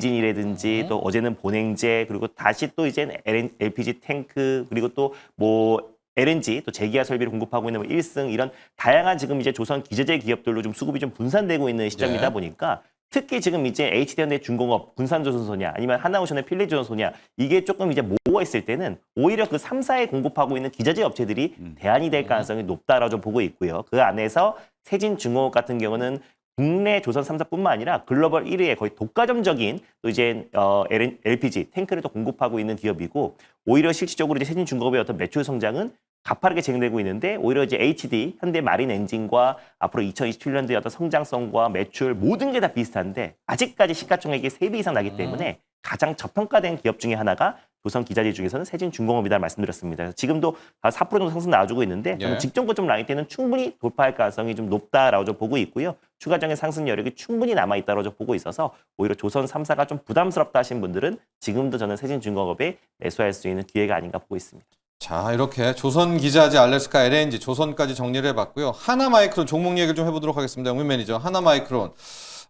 엔진이라든지 또 어제는 본행제 그리고 다시 또 이제 LPG 탱크 그리고 또 뭐 LNG 또 재기화 설비를 공급하고 있는 뭐 1승 이런 다양한 지금 이제 조선 기재재 기업들로 좀 수급이 좀 분산되고 있는 시점이다 네. 보니까 특히 지금 이제 HD현대중공업, 군산조선소냐 아니면 하나오션의 필리조선소냐 이게 조금 이제 모호했을 때는 오히려 그 3사에 공급하고 있는 기자재 업체들이 대안이 될 가능성이 높다라고 좀 보고 있고요. 그 안에서 세진중공업 같은 경우는 국내 조선 3사뿐만 아니라 글로벌 1위의 거의 독과점적인 또 이제 LPG 탱크를 또 공급하고 있는 기업이고 오히려 실질적으로 이제 세진중공업의 어떤 매출 성장은 가파르게 진행되고 있는데 오히려 이제 HD 현대 마린 엔진과 앞으로 2027년도의 어떤 성장성과 매출 모든 게 다 비슷한데 아직까지 시가총액이 3배 이상 나기 때문에 가장 저평가된 기업 중에 하나가 조선 기자재 중에서는 세진중공업이다 말씀드렸습니다. 그래서 지금도 4% 정도 상승 나와주고 있는데 저는 예. 직전 고점 라인 때는 충분히 돌파할 가능성이 좀 높다라고 좀 보고 있고요. 추가적인 상승 여력이 충분히 남아있다고 좀 보고 있어서 오히려 조선 3사가 좀 부담스럽다 하신 분들은 지금도 저는 세진중공업에 매수할 수 있는 기회가 아닌가 보고 있습니다. 자, 이렇게 조선 기자재, 알래스카, LNG, 조선까지 정리를 해봤고요. 하나마이크론 종목 얘기를 좀 해보도록 하겠습니다. 영민 매니저, 하나마이크론.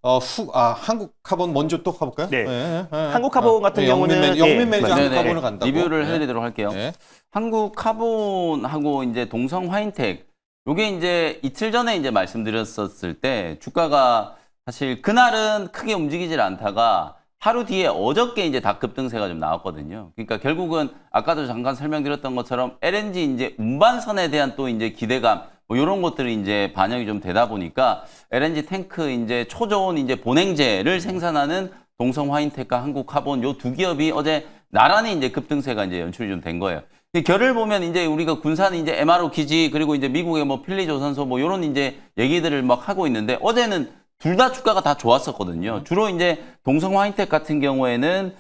한국카본 먼저 또 가볼까요? 네. 한국카본 같은 경우는 영민 매니저 네, 한국카본을 간다고. 리뷰를 네. 해드리도록 할게요. 네. 한국카본하고 이제 동성화인텍 요게 이제 이틀 전에 이제 말씀드렸었을 때 주가가 사실 그날은 크게 움직이질 않다가 하루 뒤에 어저께 이제 다 급등세가 좀 나왔거든요. 그러니까 결국은 아까도 잠깐 설명드렸던 것처럼 LNG 이제 운반선에 대한 또 이제 기대감 뭐 이런 것들이 이제 반영이 좀 되다 보니까 LNG 탱크 이제 초저온 이제 본행제를 생산하는 동성 화인텍과 한국카본 요 두 기업이 어제 나란히 이제 급등세가 이제 연출이 좀 된 거예요. 결을 보면 이제 우리가 군산 이제 MRO 기지 그리고 이제 미국의 뭐 필리조선소 뭐 요런 이제 얘기들을 막 하고 있는데 어제는 둘 다 주가가 다 좋았었거든요. 주로 이제 동성 화인텍 같은 경우에는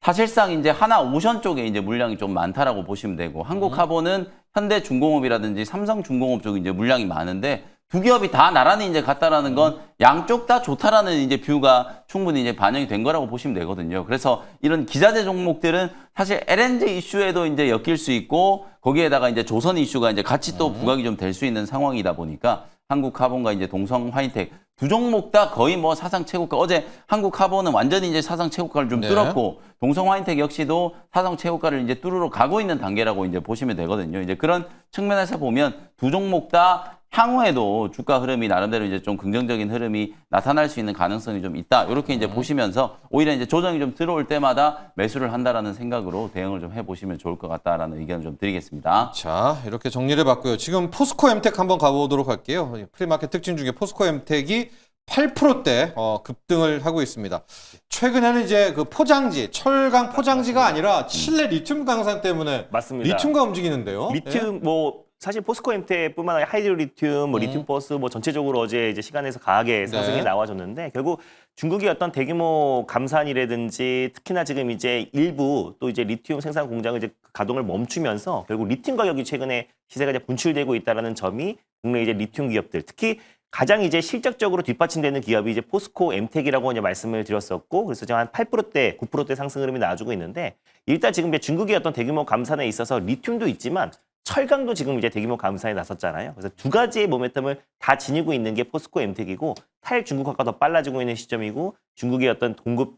사실상 이제 하나 오션 쪽에 이제 물량이 좀 많다라고 보시면 되고 한국카본은 현대중공업이라든지 삼성중공업 쪽에 이제 물량이 많은데 두 기업이 다 나란히 이제 갔다라는 건 양쪽 다 좋다라는 이제 뷰가 충분히 이제 반영이 된 거라고 보시면 되거든요. 그래서 이런 기자재 종목들은 사실 LNG 이슈에도 이제 엮일 수 있고 거기에다가 이제 조선 이슈가 이제 같이 또 부각이 좀 될 수 있는 상황이다 보니까 한국카본과 이제 동성 화인텍 두 종목 다 거의 뭐 사상 최고가. 어제 한국카본은 완전히 이제 사상 최고가를 좀 네. 뚫었고 동성 화인텍 역시도 사상 최고가를 이제 뚫으러 가고 있는 단계라고 이제 보시면 되거든요. 이제 그런 측면에서 보면 두 종목 다 향후에도 주가 흐름이 나름대로 이제 좀 긍정적인 흐름이 나타날 수 있는 가능성이 좀 있다. 이렇게 이제 보시면서 오히려 이제 조정이 좀 들어올 때마다 매수를 한다라는 생각으로 대응을 좀 해보시면 좋을 것 같다라는 의견을 좀 드리겠습니다. 자, 이렇게 정리를 해봤고요. 지금 포스코 엠텍 한번 가보도록 할게요. 프리마켓 특징 중에 포스코 엠텍이 8%대 급등을 하고 있습니다. 최근에는 이제 그 포장지, 철강 포장지가 아니라 칠레 리튬 강산 때문에 맞습니다. 리튬과 움직이는데요. 리튬 뭐 사실 포스코 엠텍뿐만 아니라 하이드로 리튬, 뭐 리튬 버스 뭐 전체적으로 어제 이제 시간에서 강하게 상승이 네. 나와줬는데 결국 중국이 어떤 대규모 감산이라든지 특히나 지금 이제 일부 또 이제 리튬 생산 공장을 이제 가동을 멈추면서 결국 리튬 가격이 최근에 시세가 이제 분출되고 있다라는 점이 국내 이제 리튬 기업들 특히 가장 이제 실적적으로 뒷받침되는 기업이 이제 포스코 엠텍이라고 이제 말씀을 드렸었고 그래서 지금 한 8%대, 9%대 상승 흐름이 나와주고 있는데 일단 지금 이제 중국의 어떤 대규모 감산에 있어서 리튬도 있지만 철강도 지금 이제 대규모 감산에 나섰잖아요. 그래서 두 가지의 모멘텀을 다 지니고 있는 게 포스코 엠텍이고 탈중국화가 더 빨라지고 있는 시점이고 중국의 어떤 공급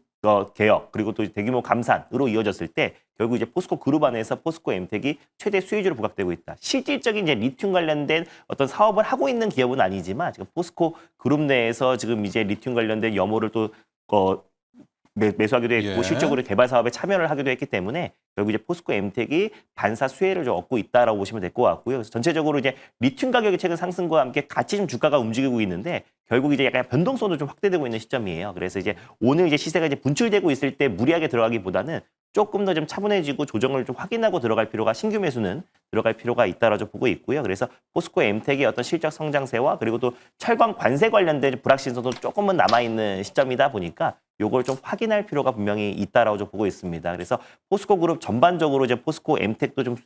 개혁 그리고 또 대규모 감산으로 이어졌을 때 결국 이제 포스코 그룹 안에서 포스코 엠텍이 최대 수혜주로 부각되고 있다. 실질적인 이제 리튬 관련된 어떤 사업을 하고 있는 기업은 아니지만 지금 포스코 그룹 내에서 지금 이제 리튬 관련된 염호를 또 매수하기도 했고 예. 실적으로 개발 사업에 참여를 하기도 했기 때문에 결국 이제 포스코 엠텍이 반사 수혜를 좀 얻고 있다라고 보시면 될 것 같고요. 그래서 전체적으로 이제 리튬 가격의 최근 상승과 함께 같이 좀 주가가 움직이고 있는데 결국 이제 약간 변동성도 좀 확대되고 있는 시점이에요. 그래서 이제 오늘 이제 시세가 이제 분출되고 있을 때 무리하게 들어가기보다는 조금 더 좀 차분해지고 조정을 좀 확인하고 들어갈 필요가 신규 매수는 들어갈 필요가 있다라고 보고 있고요. 그래서 포스코 엠텍의 어떤 실적 성장세와 그리고 또 철강 관세 관련된 불확실성도 조금은 남아 있는 시점이다 보니까 요걸 좀 확인할 필요가 분명히 있다라고 좀 보고 있습니다. 그래서 포스코 그룹 전반적으로 이제 포스코 엠텍도 좀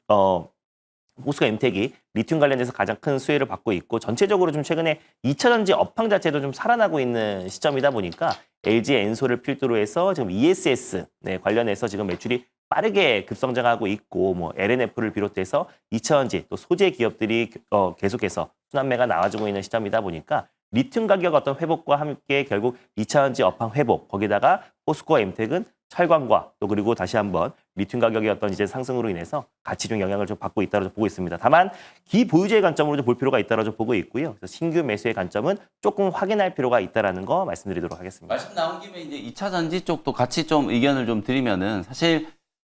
포스코 엠텍이 리튬 관련해서 가장 큰 수혜를 받고 있고 전체적으로 좀 최근에 2차전지 업황 자체도 좀 살아나고 있는 시점이다 보니까 LG 엔솔을 필두로 해서 지금 ESS 관련해서 지금 매출이 빠르게 급성장하고 있고 뭐 LNF를 비롯해서 2차전지 또 소재 기업들이 계속해서 순환매가 나와주고 있는 시점이다 보니까 리튬 가격 어떤 회복과 함께 결국 2차전지 업황 회복 거기다가 포스코 엠텍은 철강과 또 그리고 다시 한번 리튬 가격의 어떤 이제 상승으로 인해서 같이 좀 영향을 좀 받고 있다고 보고 있습니다. 다만 기보유주의 관점으로 좀 볼 필요가 있다고 보고 있고요. 그래서 신규 매수의 관점은 조금 확인할 필요가 있다라는 거 말씀드리도록 하겠습니다. 말씀 나온 김에 이제 2차 전지 쪽도 같이 좀 의견을 좀 드리면은 사실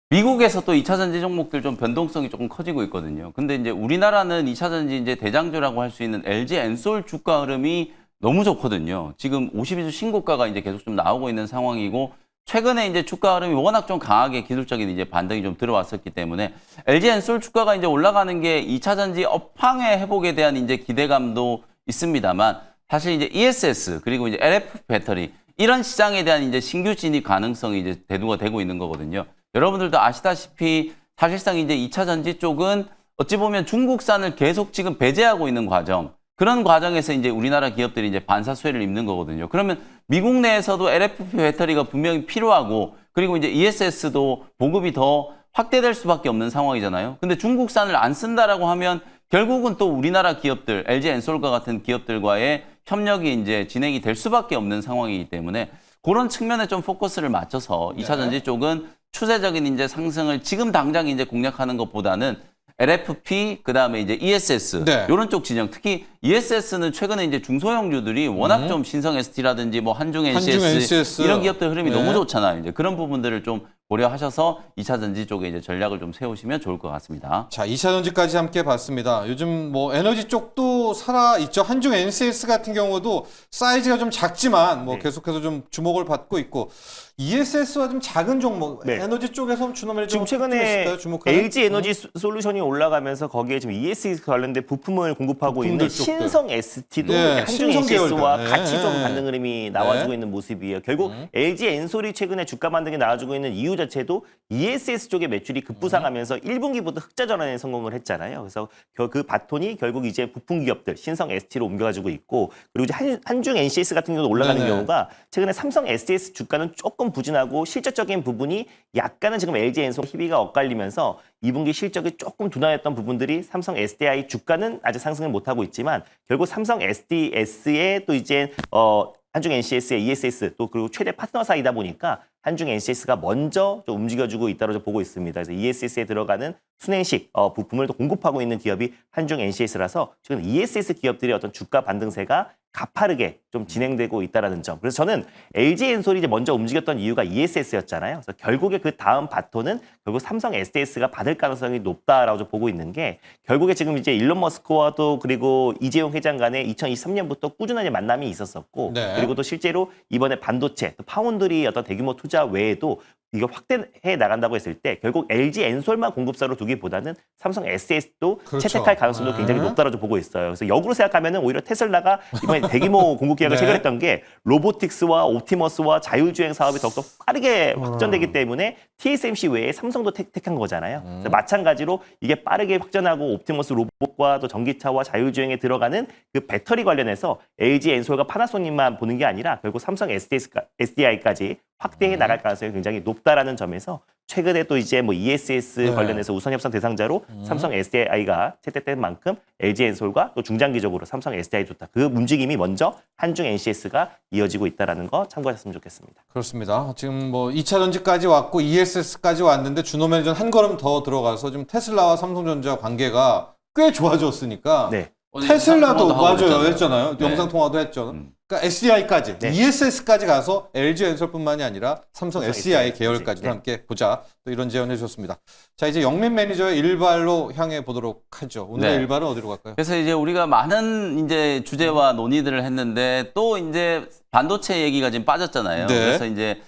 미국에서 또 2차 전지 종목들 좀 변동성이 조금 커지고 있거든요. 근데 이제 우리나라는 2차 전지 이제 대장주라고 할 수 있는 LG 엔솔 주가 흐름이 너무 좋거든요. 지금 52주 신고가가 이제 계속 좀 나오고 있는 상황이고 최근에 이제 주가 흐름이 워낙 좀 강하게 기술적인 이제 반등이 좀 들어왔었기 때문에 LG 엔솔 주가가 이제 올라가는 게 2차 전지 업황의 회복에 대한 이제 기대감도 있습니다만 사실 이제 ESS 그리고 이제 LF 배터리 이런 시장에 대한 이제 신규 진입 가능성이 이제 대두가 되고 있는 거거든요. 여러분들도 아시다시피 사실상 이제 2차 전지 쪽은 어찌 보면 중국산을 계속 지금 배제하고 있는 과정. 그런 과정에서 이제 우리나라 기업들이 이제 반사 수혜를 입는 거거든요. 그러면 미국 내에서도 LFP 배터리가 분명히 필요하고 그리고 이제 ESS도 보급이 더 확대될 수밖에 없는 상황이잖아요. 근데 중국산을 안 쓴다라고 하면 결국은 또 우리나라 기업들, LG 엔솔과 같은 기업들과의 협력이 이제 진행이 될 수밖에 없는 상황이기 때문에 그런 측면에 좀 포커스를 맞춰서 2차 전지 쪽은 추세적인 이제 상승을 지금 당장 이제 공략하는 것보다는 LFP 그다음에 이제 ESS 네. 이런 쪽 진영 특히 ESS는 최근에 이제 중소형주들이 워낙 좀 신성 ST라든지 뭐 한중 NCS NCS. 이런 기업들 흐름이 네. 너무 좋잖아요. 이제 그런 부분들을 좀 고려하셔서 2차 전지 쪽에 이제 전략을 좀 세우시면 좋을 것 같습니다. 자, 2차 전지까지 함께 봤습니다. 요즘 뭐 에너지 쪽도 살아있죠. 한중 NCS 같은 경우도 사이즈가 좀 작지만 뭐 네. 계속해서 좀 주목을 받고 있고 ESS와 좀 작은 종목, 네. 에너지 쪽에서 주노멜이 지금 좀 최근에 있을까요? 주목하는? LG 에너지 솔루션이 올라가면서 거기에 지금 ESS 관련된 부품을 공급하고 있는 부품들 쪽들. 신성 ST도 네, 한중 신성 NCS와 계열들. 같이 좀 네. 받는 흐름이 나와주고 네. 있는 모습이에요. 결국 LG 엔솔이 최근에 주가 반등이 나와주고 있는 이유 자체도 ESS 쪽의 매출이 급부상하면서 1분기부터 흑자 전환에 성공을 했잖아요. 그래서 그 바톤이 결국 이제 부품 기업들 신성 ST로 옮겨가지고 있고 그리고 이제 한중 NCS 같은 경우도 올라가는 네네. 경우가 최근에 삼성 SDS 주가는 조금 부진하고 실질적인 부분이 약간은 지금 LG 엔솔 희비가 엇갈리면서 2분기 실적이 조금 둔화했던 부분들이 삼성 SDI 주가는 아직 상승을 못하고 있지만 결국 삼성 SDS의 또 이제 한중 NCS의 ESS 또 그리고 최대 파트너 사이다 보니까 한중 NCS가 먼저 좀 움직여주고 있다고 보고 있습니다. 그래서 ESS에 들어가는 순행식 부품을 또 공급하고 있는 기업이 한중 NCS라서 지금 ESS 기업들의 어떤 주가 반등세가 가파르게 좀 진행되고 있다는 점. 그래서 저는 LG 엔솔이 이제 먼저 움직였던 이유가 ESS였잖아요. 그래서 결국에 그 다음 바톤은 결국 삼성 SDS가 받을 가능성이 높다라고 좀 보고 있는 게 결국에 지금 이제 일론 머스크와도 그리고 이재용 회장 간에 2023년부터 꾸준하게 만남이 있었었고 네. 그리고 또 실제로 이번에 반도체, 또 파운드리 어떤 대규모 투자 외에도 이거 확대해 나간다고 했을 때 결국 LG 엔솔만 공급사로 두기보다는 삼성 SDS도 그렇죠. 채택할 가능성도 네. 굉장히 높다고 보고 있어요. 그래서 역으로 생각하면은 오히려 테슬라가 이번에 대규모 공급 계약을 네. 체결했던 게 로보틱스와 옵티머스와 자율주행 사업이 더욱더 빠르게 확전되기 때문에 TSMC 외에 삼성도 택한 거잖아요. 그래서 마찬가지로 이게 빠르게 확전하고 옵티머스 로봇과 또 전기차와 자율주행에 들어가는 그 배터리 관련해서 LG 엔솔과 파나소닉만 보는 게 아니라 결국 삼성 SDI까지 확대해 나갈 가능성이 굉장히 높다라는 점에서 최근에 또 이제 뭐 ESS 네. 관련해서 우선 협상 대상자로 삼성 SDI가 채택된 만큼 LG 엔솔과 또 중장기적으로 삼성 SDI 좋다. 그 움직임이 먼저 한중 NCS가 이어지고 있다라는 거 참고하셨으면 좋겠습니다. 그렇습니다. 지금 뭐 2차 전지까지 왔고 ESS까지 왔는데 주노멜전 한 걸음 더 들어가서 지금 테슬라와 삼성전자 관계가 꽤 좋아졌으니까 네. 테슬라도 하고 맞아요 그랬잖아요. 했잖아요. 네. 영상 통화도 했죠. 그러니까 SDI까지, 네. ESS까지 가서 LG 엔솔뿐만이 아니라 삼성 SDI SDI 계열까지도 네. 함께 보자. 또 이런 제안해 주셨습니다. 자, 이제 영민 매니저의 일발로 향해 보도록 하죠. 오늘의 네. 일발은 어디로 갈까요? 그래서 이제 우리가 많은 이제 주제와 논의들을 했는데 또 이제 반도체 얘기가 지금 빠졌잖아요. 네. 그래서 이제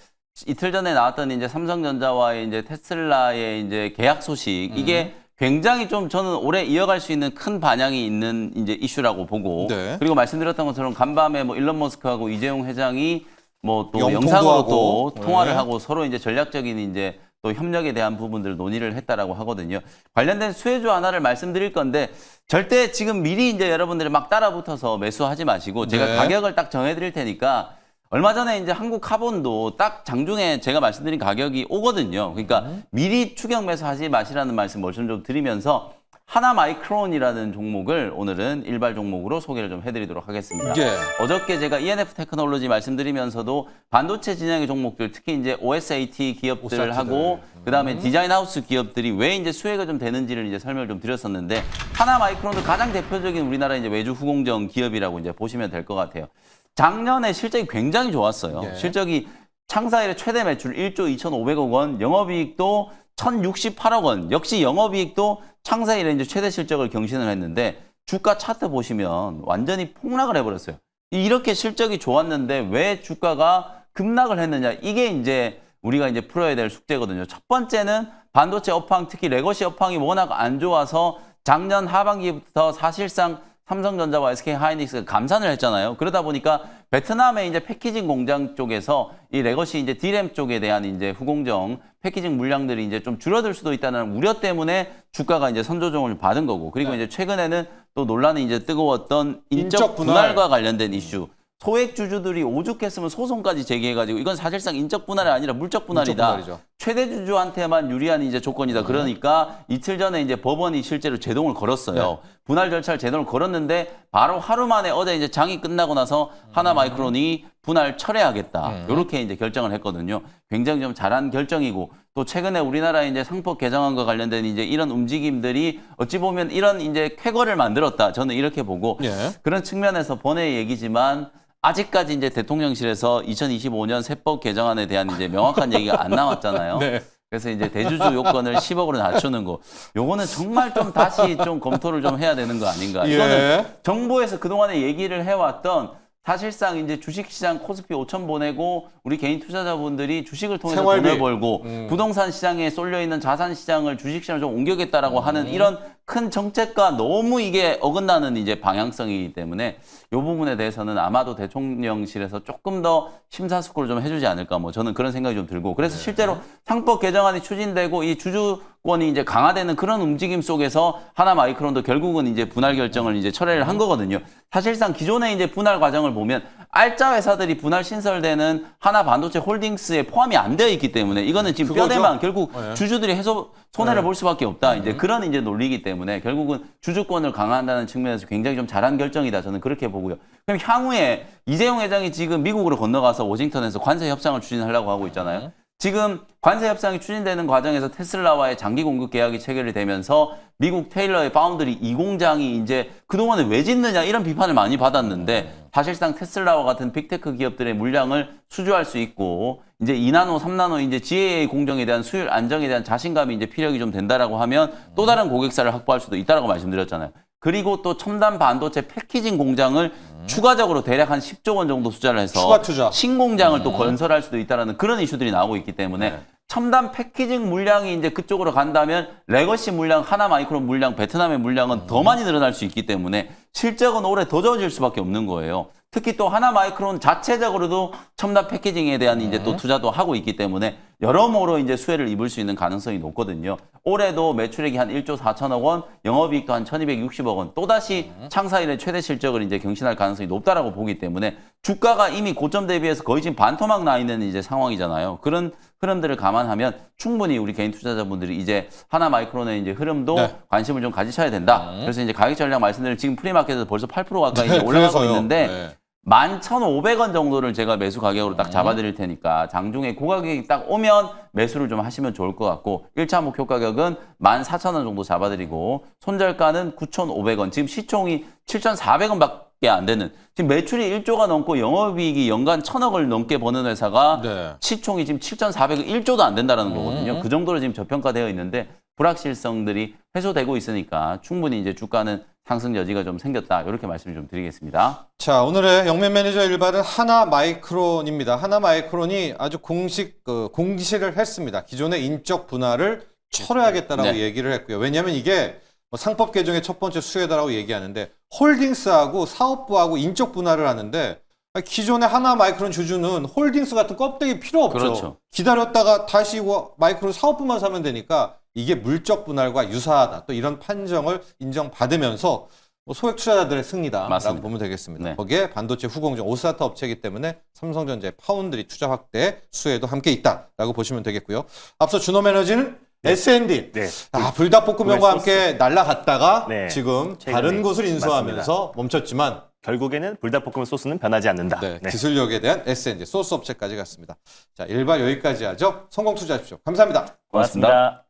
이틀 전에 나왔던 이제 삼성전자와의 이제 테슬라의 이제 계약 소식 이게 굉장히 좀 저는 오래 이어갈 수 있는 큰 반향이 있는 이제 이슈라고 보고 네. 그리고 말씀드렸던 것처럼 간밤에 뭐 일론 머스크하고 이재용 회장이 뭐 또 영통도 영상으로 하고. 또 통화를 네. 하고 서로 이제 전략적인 이제 또 협력에 대한 부분들을 논의를 했다라고 하거든요. 관련된 수혜주 하나를 말씀드릴 건데 절대 지금 미리 이제 여러분들이 막 따라붙어서 매수하지 마시고 제가 네. 가격을 딱 정해드릴 테니까 얼마 전에 이제 한국 카본도 딱 장중에 제가 말씀드린 가격이 오거든요. 그러니까 미리 추격 매수하지 마시라는 말씀 좀 드리면서 하나 마이크론이라는 종목을 오늘은 일발 종목으로 소개를 좀 해드리도록 하겠습니다. 예. 어저께 제가 ENF 테크놀로지 말씀드리면서도 반도체 진영의 종목들 특히 이제 OSAT 기업들하고 그다음에 디자인 하우스 기업들이 왜 이제 수혜가 좀 되는지를 이제 설명을 좀 드렸었는데 하나 마이크론도 가장 대표적인 우리나라 이제 외주 후공정 기업이라고 이제 보시면 될 것 같아요. 작년에 실적이 굉장히 좋았어요. 예. 실적이 창사 이래 최대 매출 1조 2,500억 원, 영업이익도 1,068억 원. 역시 영업이익도 창사 이래 이제 최대 실적을 경신을 했는데 주가 차트 보시면 완전히 폭락을 해버렸어요. 이렇게 실적이 좋았는데 왜 주가가 급락을 했느냐? 이게 이제 우리가 이제 풀어야 될 숙제거든요. 첫 번째는 반도체 업황, 특히 레거시 업황이 워낙 안 좋아서 작년 하반기부터 사실상 삼성전자와 SK하이닉스가 감산을 했잖아요. 그러다 보니까 베트남의 이제 패키징 공장 쪽에서 이 레거시 이제 D램 쪽에 대한 이제 후공정 패키징 물량들이 이제 좀 줄어들 수도 있다는 우려 때문에 주가가 이제 선조정을 받은 거고 그리고 이제 최근에는 또 논란이 이제 뜨거웠던 인적 분할과 관련된 이슈. 소액 주주들이 오죽했으면 소송까지 제기해가지고 이건 사실상 인적 분할이 아니라 물적 분할이다. 물적 분할이죠. 최대 주주한테만 유리한 이제 조건이다. 그러니까 이틀 전에 이제 법원이 실제로 제동을 걸었어요. 분할 절차를 제동을 걸었는데 바로 하루 만에 어제 이제 장이 끝나고 나서 하나 마이크론이 분할 철회하겠다. 이렇게 이제 결정을 했거든요. 굉장히 좀 잘한 결정이고 또 최근에 우리나라 이제 상법 개정안과 관련된 이제 이런 움직임들이 어찌 보면 이런 이제 쾌거를 만들었다. 저는 이렇게 보고 예. 그런 측면에서 번외의 얘기지만 아직까지 이제 대통령실에서 2025년 세법 개정안에 대한 이제 명확한 얘기가 안 나왔잖아요. 네. 그래서 이제 대주주 요건을 10억으로 낮추는 거. 요거는 정말 좀 다시 좀 검토를 좀 해야 되는 거 아닌가. 예. 이거는 정부에서 그동안에 얘기를 해왔던 사실상 이제 주식시장 코스피 5천 보내고 우리 개인 투자자분들이 주식을 통해서 생활비. 돈을 벌고 부동산 시장에 쏠려 있는 자산 시장을 주식 시장을 좀 옮겨겠다라고 하는 이런 큰 정책과 너무 이게 어긋나는 이제 방향성이기 때문에 이 부분에 대해서는 아마도 대통령실에서 조금 더 심사숙고를 좀 해주지 않을까 뭐 저는 그런 생각이 좀 들고 그래서 실제로 상법 개정안이 추진되고 이 주주권이 이제 강화되는 그런 움직임 속에서 하나마이크론도 결국은 이제 분할 결정을 이제 철회를 한 거거든요. 사실상 기존의 이제 분할 과정을 보면 알짜 회사들이 분할 신설되는 하나 반도체 홀딩스에 포함이 안 되어 있기 때문에 이거는 지금 그거죠. 뼈대만 결국 네. 주주들이 해서 손해를 볼 수밖에 없다. 이제 그런 이제 논리이기 때문에 결국은 주주권을 강화한다는 측면에서 굉장히 좀 잘한 결정이다. 저는 그렇게 보고요. 그럼 향후에 이재용 회장이 지금 미국으로 건너가서 워싱턴에서 관세 협상을 추진하려고 하고 있잖아요. 지금 관세 협상이 추진되는 과정에서 테슬라와의 장기 공급 계약이 체결이 되면서 미국 테일러의 파운드리 이 공장이 이제 그동안에 왜 짓느냐 이런 비판을 많이 받았는데 사실상 테슬라와 같은 빅테크 기업들의 물량을 수주할 수 있고 이제 2나노, 3나노 이제 GAA 공정에 대한 수율 안정에 대한 자신감이 이제 피력이 좀 된다라고 하면 또 다른 고객사를 확보할 수도 있다라고 말씀드렸잖아요. 그리고 또 첨단 반도체 패키징 공장을 추가적으로 대략 한 10조 원 정도 투자를 해서 추가 투자. 신공장을 또 건설할 수도 있다라는 그런 이슈들이 나오고 있기 때문에 네. 첨단 패키징 물량이 이제 그쪽으로 간다면 레거시 물량, 하나마이크론 물량, 베트남의 물량은 더 많이 늘어날 수 있기 때문에 실적은 올해 더 좋아질 수밖에 없는 거예요. 특히 또 하나마이크론 자체적으로도 첨단 패키징에 대한 이제 또 투자도 하고 있기 때문에 여러모로 이제 수혜를 입을 수 있는 가능성이 높거든요. 올해도 매출액이 한 1조 4천억 원, 영업이익도 한 1,260억 원, 또다시 창사 이래 최대 실적을 이제 경신할 가능성이 높다라고 보기 때문에 주가가 이미 고점 대비해서 거의 지금 반토막 나 있는 이제 상황이잖아요. 그런 흐름들을 감안하면 충분히 우리 개인 투자자분들이 이제 하나마이크론의 이제 흐름도 네. 관심을 좀 가지셔야 된다. 그래서 이제 가격 전략 말씀드린 지금 프리마켓에서 벌써 8% 가까이 네, 이제 올라가고 그래서요. 있는데 네. 11,500원 정도를 제가 매수 가격으로 딱 잡아드릴 테니까 장중에 그 가격이 딱 오면 매수를 좀 하시면 좋을 것 같고 1차 목표 가격은 14,000원 정도 잡아드리고 손절가는 9,500원 지금 시총이 7,400원밖에 안 되는 지금 매출이 1조가 넘고 영업이익이 연간 1,000억을 넘게 버는 회사가 네. 시총이 지금 7,400원 1조도 안 된다는 거거든요. 그 정도로 지금 저평가되어 있는데 불확실성들이 해소되고 있으니까 충분히 이제 주가는 상승 여지가 좀 생겼다. 이렇게 말씀을 좀 드리겠습니다. 자, 오늘의 영면 매니저 일발은 하나마이크론입니다. 하나마이크론이 아주 공시를 했습니다. 기존의 인적 분할을 철회하겠다라고 네. 얘기를 했고요. 왜냐하면 이게 뭐 상법 개정의 첫 번째 수혜다라고 얘기하는데 홀딩스하고 사업부하고 인적 분할을 하는데 기존의 하나마이크론 주주는 홀딩스 같은 껍데기 필요 없죠. 그렇죠. 기다렸다가 다시 마이크론 사업부만 사면 되니까 이게 물적 분할과 유사하다. 또 이런 판정을 인정받으면서 뭐 소액 투자자들의 승리다라고 맞습니다. 보면 되겠습니다. 네. 거기에 반도체 후공정 오사타 업체이기 때문에 삼성전자의 파운드리 투자 확대 수혜도 함께 있다라고 보시면 되겠고요. 앞서 준호에너지는 S&D. 네. 불닭볶음면과 함께 날아갔다가 네. 지금 최근에 다른 곳을 인수하면서 멈췄지만 결국에는 불닭볶음면 소스는 변하지 않는다. 네, 네. 기술력에 대한 S&D 소스 업체까지 갔습니다. 자, 일발 여기까지 하죠. 성공 투자하십시오. 감사합니다. 고맙습니다.